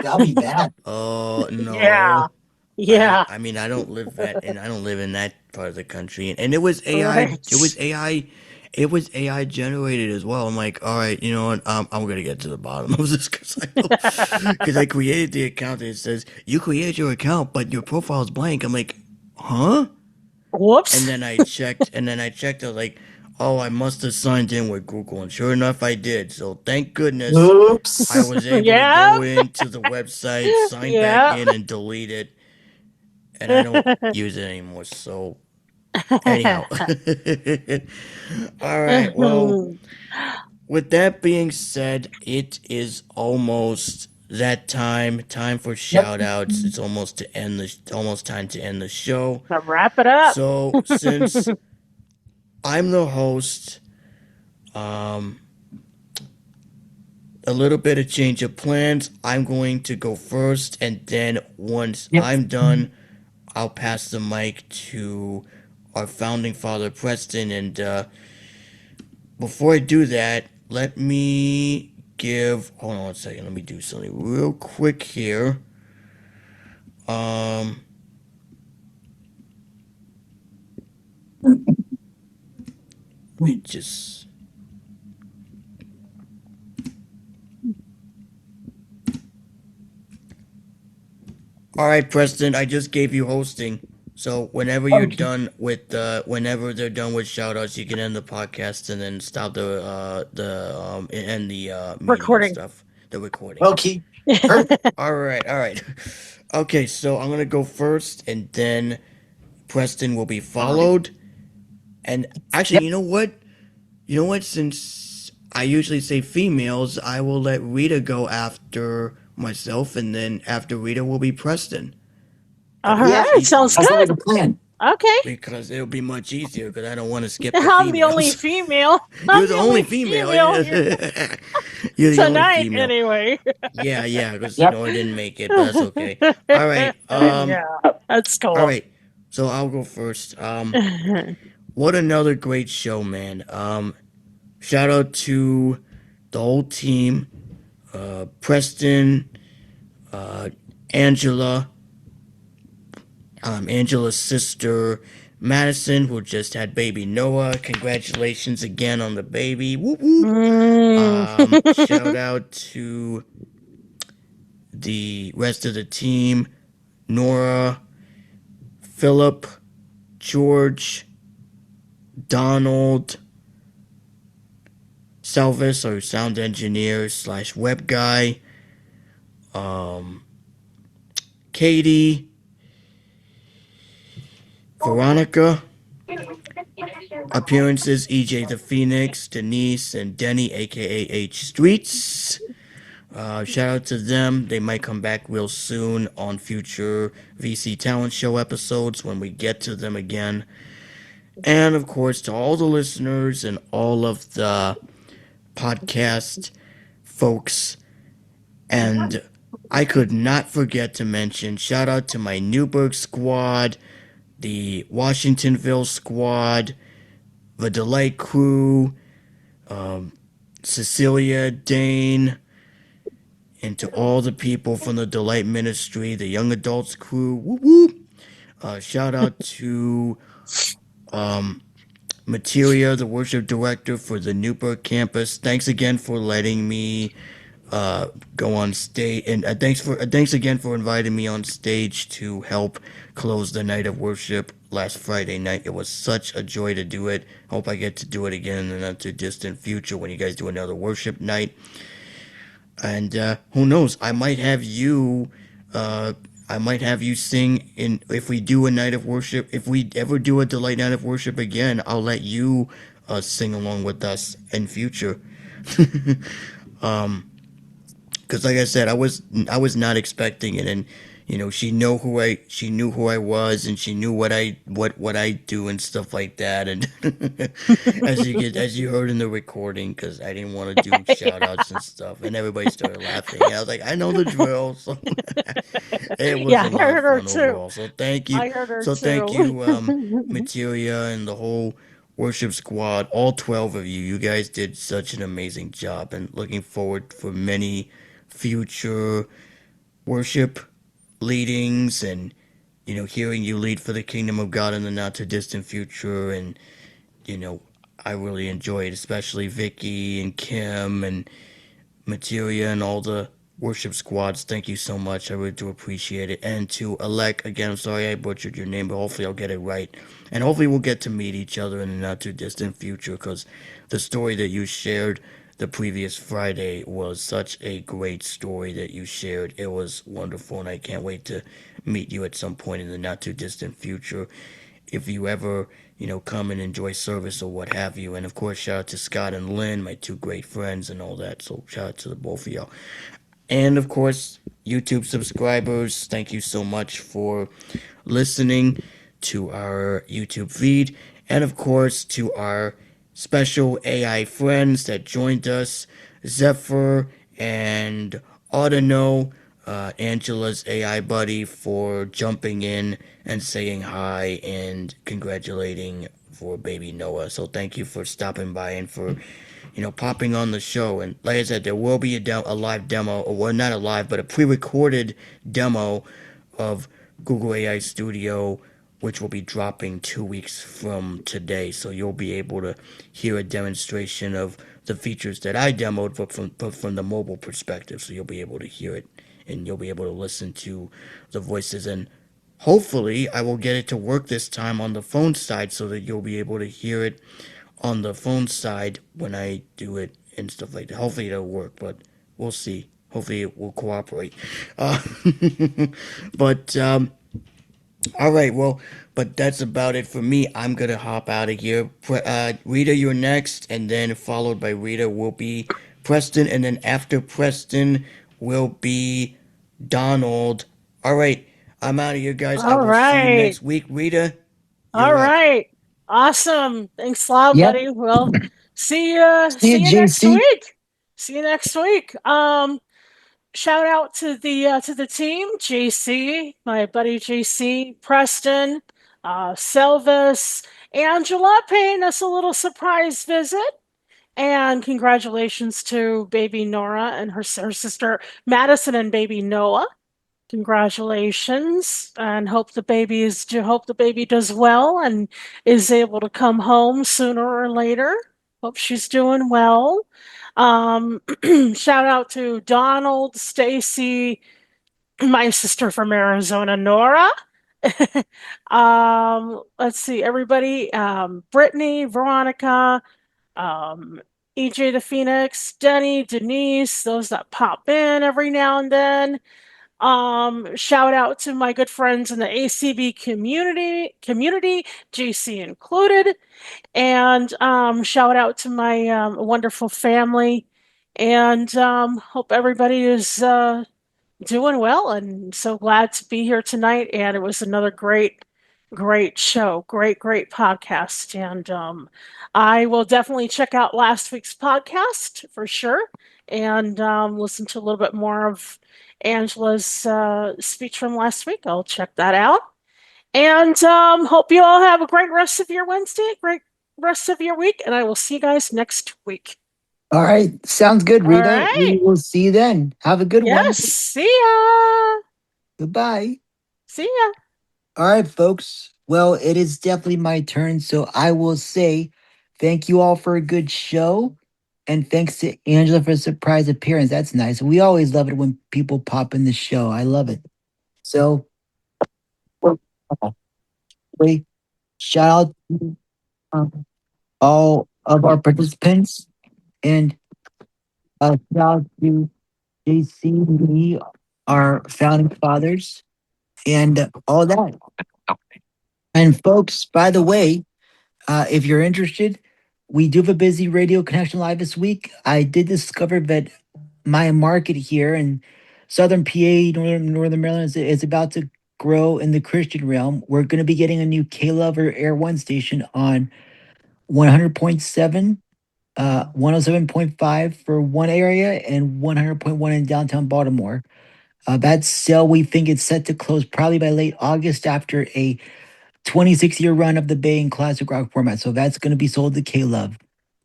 That'll be bad. Oh no. Yeah. I mean, I don't live in that part of the country, and it was AI. Right. It was It was AI generated as well. I'm like, all right, you know what? I'm gonna get to the bottom of this because I know because I created the account and it says you created your account, but your profile is blank. I'm like, huh? And Whoops. then I checked, I was like, oh, I must have signed in with Google, and sure enough, I did. So thank goodness I Oops. was able to Yeah. go into the website, sign back Yeah. in, and delete it. And I don't use it anymore. So anyhow, all right. Well, with that being said, it is almost that time. Time for Yep. shout outs. It's almost to end the almost time to end the show. Now wrap it up. So since I'm the host, um, a little bit of change of plans. I'm going to go first, and then once Yep. I'm done, I'll pass the mic to our founding father, Preston. And before I do that, let me give. Hold on one second. Let me do something real quick here. Um, let me just. All right, Preston. I just gave you hosting. So whenever you're Okay. done with whenever they're done with shoutouts, you can end the podcast and then stop the end the meeting and Recording. stuff, the recording. Okay. Perfect. All right, all right. Okay, so I'm gonna go first, and then Preston will be followed. And actually, Yep. you know what? You know what? Since I usually say females, I will let Rita go after myself, and then after Rita will be Preston. All That'll be Yeah. much right. Sounds easier. That sounds good. like a plan. Okay. Because it'll be much easier because I don't want to skip the I'm the only females. female. You're I'm the the only only female. female here You're the only tonight, female. anyway. Yeah, because Yep. Nora didn't make it, but that's okay. All right. Yeah, that's All cool. right. So I'll go first. What another great show, man. Shout out to the whole team. Preston, Angela, Angela's sister, Madison, who just had baby Noah. Congratulations again on the baby. Whoop whoop. Shout out to the rest of the team: Nora, Philip, George, Donald, Salvis, our sound engineer slash web guy, Katie, Veronica, appearances EJ the Phoenix, Denise, and Denny, aka H Streets. Shout out to them. They might come back real soon on future VC Talent Show episodes when we get to them again. And of course, to all the listeners and all of the podcast folks. And I could not forget to mention shout out to my Newburgh squad, the Washingtonville squad, the Delight crew, Cecilia, Dane, and to all the people from the Delight Ministry, the young adults crew. Whoop whoop. Shout out to Materia, the worship director for the Newburgh campus. Thanks again for letting me go on stage, and thanks again for inviting me on stage to help close the night of worship last Friday night. It was such a joy to do it. Hope I get to do it again in the not too distant future when you guys do another worship night. And who knows? Uh, I might have you sing in if we do a night of worship. If we ever do a delight night of worship again, I'll let you sing along with us in future. Because like I said, I was not expecting it, and you know she knew who I was, and she knew what I do and stuff like that, and as you heard in the recording, because I didn't want to do shout outs and stuff, and everybody started laughing. And I was like, I know the drill, so it was Yeah, a I lot of heard her fun too. overall. So thank you, I heard her so thank you, too. Materia and the whole worship squad, all 12 of you. You guys did such an amazing job, and looking forward for many future worship leadings, and hearing you lead for the kingdom of God in the not too distant future. And you know I really enjoyed, especially Vicky and Kim and Materia and all the worship squads. Thank you so much. I really do appreciate it. And to Alec, again, I'm sorry I butchered your name, but hopefully I'll get it right. And hopefully we'll get to meet each other in the not too distant future because the story that you shared the previous Friday was such a great story that you shared. It was wonderful, and I can't wait to meet you at some point in the not too distant future. If you ever, come and enjoy service or what have you. And of course, shout out to Scott and Lynn, my two great friends and all that. So shout out to the both of y'all. And of course, YouTube subscribers, thank you so much for listening to our YouTube feed. And of course, to our special AI friends that joined us, Zephyr and Autono, Angela's AI buddy, for jumping in and saying hi and congratulating for baby Noah. So thank you for stopping by and for popping on the show. And like I said, there will be a live demo, or well, not a live, but a pre-recorded demo of Google AI Studio, which will be dropping 2 weeks from today. So you'll be able to hear a demonstration of the features that I demoed, but from the mobile perspective. So you'll be able to hear it, and you'll be able to listen to the voices. And hopefully, I will get it to work this time on the phone side so that you'll be able to hear it on the phone side when I do it and stuff like that. Hopefully it'll work, but we'll see. Hopefully it will cooperate. Uh, but all right, well, but that's about it for me. I'm gonna hop out of here. Rita, you're next, and then followed by Rita will be Preston, and then after Preston will be Donald. All right, I'm out of here, guys. I All will see you right. next week. Rita, All you're up. right. Awesome. Thanks a lot, Yep. buddy. Well, see See you, you next JC. week. See you next week. Shout out to the team, JC, my buddy JC, Preston, Salvis, Angela paying us a little surprise visit. And congratulations to baby Nora and her sister Madison and baby Noah. Congratulations, and hope the baby does well and is able to come home sooner or later. Hope she's doing well. Um, Shout out to Donald, Stacy, my sister from Arizona, Nora. Let's see, everybody. Brittany, Veronica, EJ the Phoenix, Denny, Denise, those that pop in every now and then. Shout out to my good friends in the ACB community, JC included, and shout out to my wonderful family, and hope everybody is doing well. And so glad to be here tonight. And it was another great show, great podcast. And I will definitely check out last week's podcast for sure, and listen to a little bit more of Angela's speech from last week. I'll check that out. And hope you all have a great rest of your Wednesday, great rest of your week, and I will see you guys next week. All right. Sounds good, All Rita. We right. will see you then. Have a good one. Yes. See ya. Goodbye. See ya. All right, folks. Well, it is definitely my turn. So I will say thank you all for a good show. And thanks to Angela for a surprise appearance. That's nice. We always love it when people pop in the show. I love it. So, shout out to all of our participants, and shout out to JC and me, our founding fathers, and all that. And folks, by the way, if you're interested, we do have a busy radio connection live this week. I did discover that my market here in Southern PA, Northern Maryland, is about to grow in the Christian realm. We're going to be getting a new K-Lover Air One station on 100.7, 107.5 for one area, and 100.1 in downtown Baltimore. That sale, we think it's set to close probably by late August after a 26-year run of the Bay and classic rock format. So that's going to be sold to K-Love.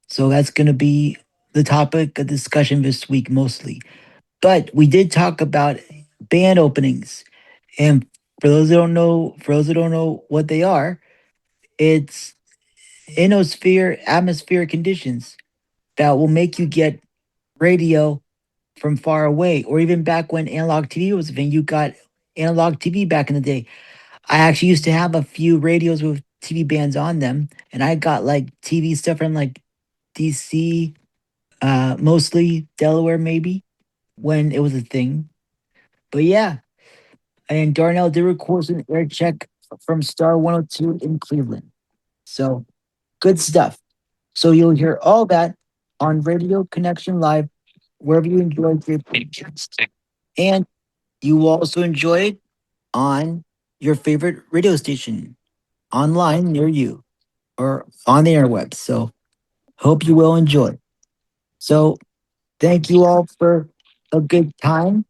So that's going to be the topic of discussion this week mostly. But we did talk about band openings. And for those who don't know what they are, it's ionosphere atmospheric conditions that will make you get radio from far away, or even back when analog TV was a thing, you got analog TV back in the day. I actually used to have a few radios with TV bands on them, and I got like TV stuff from like DC, mostly Delaware, maybe when it was a thing. But yeah, and Darnell did record an air check from Star 102 in Cleveland. So good stuff. So you'll hear all that on Radio Connection Live, wherever you enjoy your podcasts. And you will also enjoy it on your favorite radio station online near you or on the interwebs. So hope you will enjoy. So thank you all for a good time.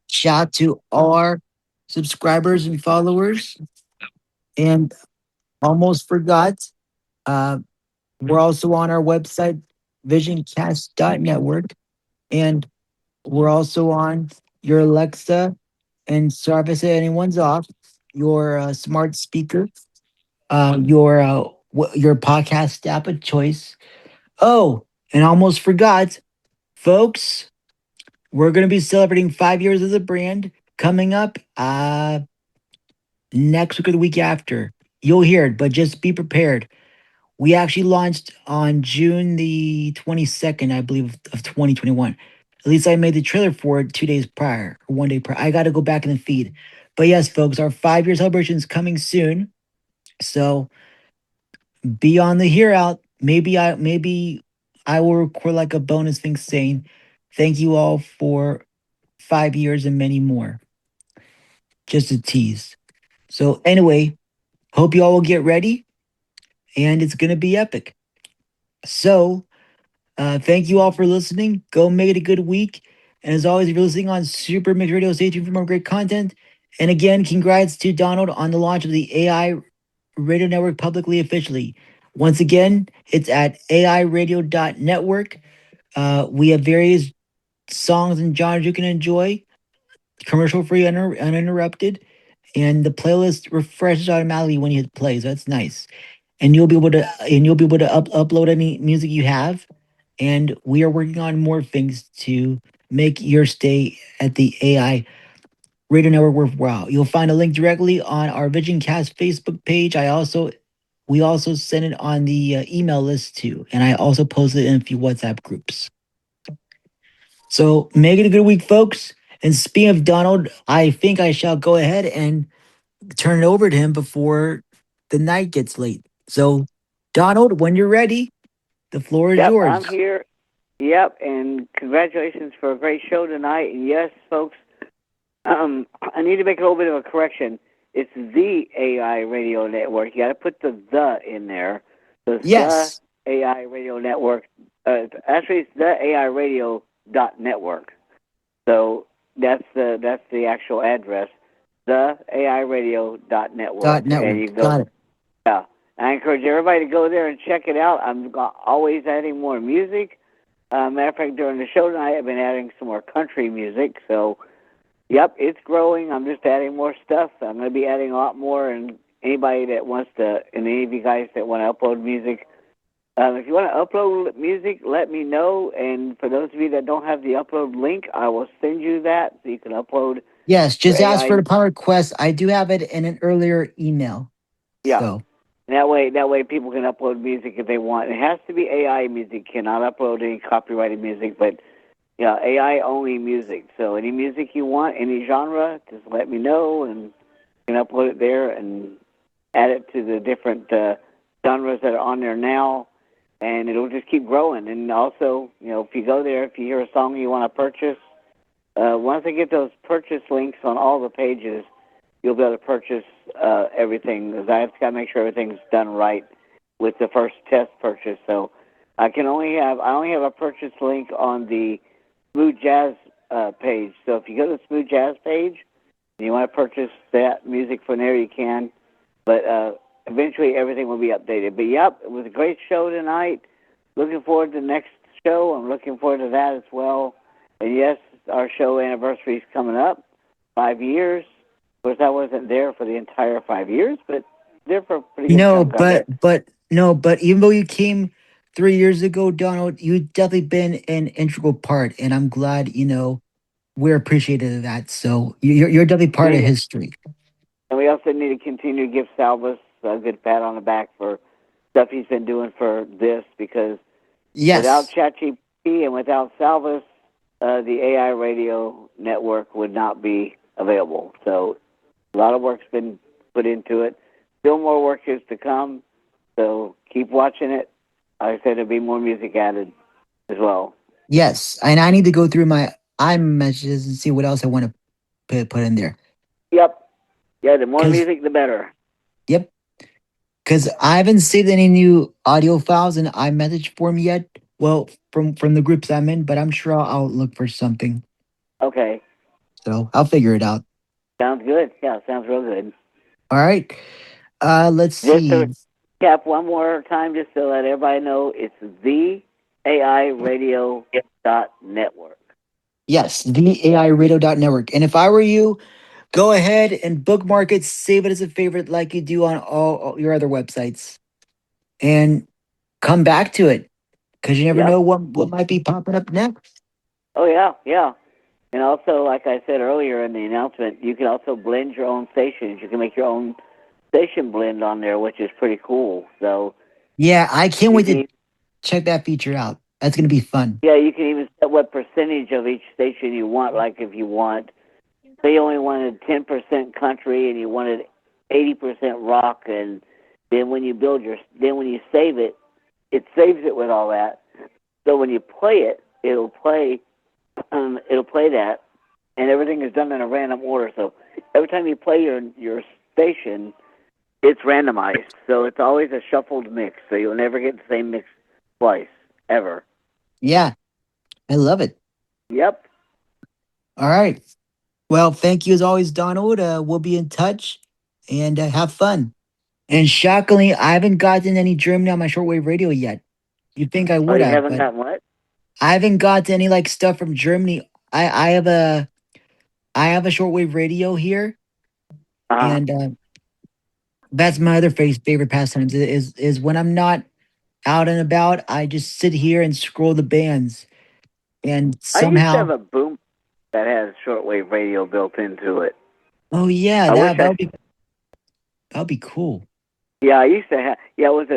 Shout out to all our subscribers and followers. And almost forgot, uh, we're also on our website, visioncast.network. And we're also on your Alexa and Salvis, if anyone's off, your smart speaker, your podcast app of choice. Oh, and almost forgot, folks, we're going to be celebrating 5 years as a brand coming up next week or the week after. You'll hear it, but just be prepared. We actually launched on June the 22nd, I believe, of 2021. At least I made the trailer for it 2 days prior, or 1 day prior. I got to go back in the feed. But yes, folks, our 5 year celebration is coming soon. So be on the here out. Maybe I will record like a bonus thing saying thank you all for 5 years and many more. Just a tease. So anyway, hope you all will get ready, and it's gonna be epic. So thank you all for listening. Go make it a good week. And as always, if you're listening on Super Mix Radio, stay tuned for more great content. And again, congrats to Donald on the launch of the AI Radio Network publicly officially. Once again, it's at theairadio.network. We have various songs and genres you can enjoy, commercial free, uninterrupted. And the playlist refreshes automatically when you hit play. So that's nice. And you'll be able to upload any music you have. And we are working on more things to make your stay at the AI Radio Network worthwhile. You'll find a link directly on our VisionCast Facebook page. We also send it on the email list too, and I also post it in a few WhatsApp groups. So make it a good week, folks. And speaking of Donald, I think I shall go ahead and turn it over to him before the night gets late. So, Donald, when you're ready, the floor is yours. I'm here. Yep, and congratulations for a great show tonight. And yes, folks, I need to make a little bit of a correction. It's the AI Radio Network. You got to put the in there. So yes. The AI Radio Network. Actually, it's the theairadio.network. So that's the actual address. The theairadio.network. And you go. Got it. Yeah. I encourage everybody to go there and check it out. I'm always adding more music. Matter of fact, during the show tonight, I've been adding some more country music. So, yep, it's growing. I'm just adding more stuff. I'm going to be adding a lot more. And anybody that wants to, and any of you guys that want to upload music, if you want to upload music, let me know. And for those of you that don't have the upload link, I will send you that so you can upload. Yes, just ask for the pull request. I do have it in an earlier email. Yeah. So. That way people can upload music if they want. It has to be AI music. Cannot upload any copyrighted music, but yeah, AI only music. So any music you want, any genre, just let me know, and you can upload it there and add it to the different genres that are on there now, and it'll just keep growing. And also, if you go there, if you hear a song you want to purchase, once I get those purchase links on all the pages, you'll be able to purchase everything, because I have to make sure everything's done right with the first test purchase. So I only have a purchase link on the Smooth Jazz page. So if you go to the Smooth Jazz page and you want to purchase that music from there, you can. But eventually everything will be updated. But yep, it was a great show tonight. Looking forward to the next show. I'm looking forward to that as well. And yes, our show anniversary is coming up, 5 years. Of course, I wasn't there for the entire 5 years, but there for a pretty good chunk of it. But No, but even though you came 3 years ago, Donald, you've definitely been an integral part, and I'm glad we're appreciative of that. So you're definitely part of Yeah. history. And we also need to continue to give Salvis a good pat on the back for stuff he's been doing for this, because without Yes, ChatGPT and without Salvis, the AI radio network would not be available. So a lot of work's been put into it. Still more work is to come. So keep watching it. Like I said, there'll be more music added as well. yes, and I need to go through my iMessages and see what else I want to put in there. Yep. Yeah, the more Cause music, the better. yep, because I haven't saved any new audio files in iMessage form yet. Well, from the groups I'm in, but I'm sure I'll look for something. Okay. So I'll figure it out. Sounds good. Yeah, sounds real good. All right. Let's Just to see. recap one more time, just to let everybody know, it's theairadio.network. Yes, theairadio.network. And if I were you, go ahead and bookmark it, save it as a favorite like you do on all your other websites, and come back to it because you never know Yep. what might be popping up next. Oh, yeah, yeah. And also, like I said earlier in the announcement, you can also blend your own stations. You can make your own station blend on there, which is pretty cool. So Yeah, I can't you wait can, to check that feature out. That's going to be fun. yeah, you can even set what percentage of each station you want. Like if you want, say, you only wanted 10% country and you wanted 80% rock, and then when you when you save it, it saves it with all that. So when you play it, it'll play that, and everything is done in a random order. So every time you play your station, it's randomized. So it's always a shuffled mix. So you'll never get the same mix twice ever. Yeah, I love it. Yep. All right. Well, thank you as always, Donald. We'll be in touch and have fun. And shockingly, I haven't gotten any Germany on my shortwave radio yet. You'd think I Oh, would you have, haven't but gotten what? I haven't got any like stuff from Germany. I have a shortwave radio here, Uh-huh. and that's my other favorite pastimes is when I'm not out and about. I just sit here and scroll the bands, and I used to somehow, have a boom that has shortwave radio built into it. oh yeah, I wish that'll be cool. yeah, I used to have, yeah, it was a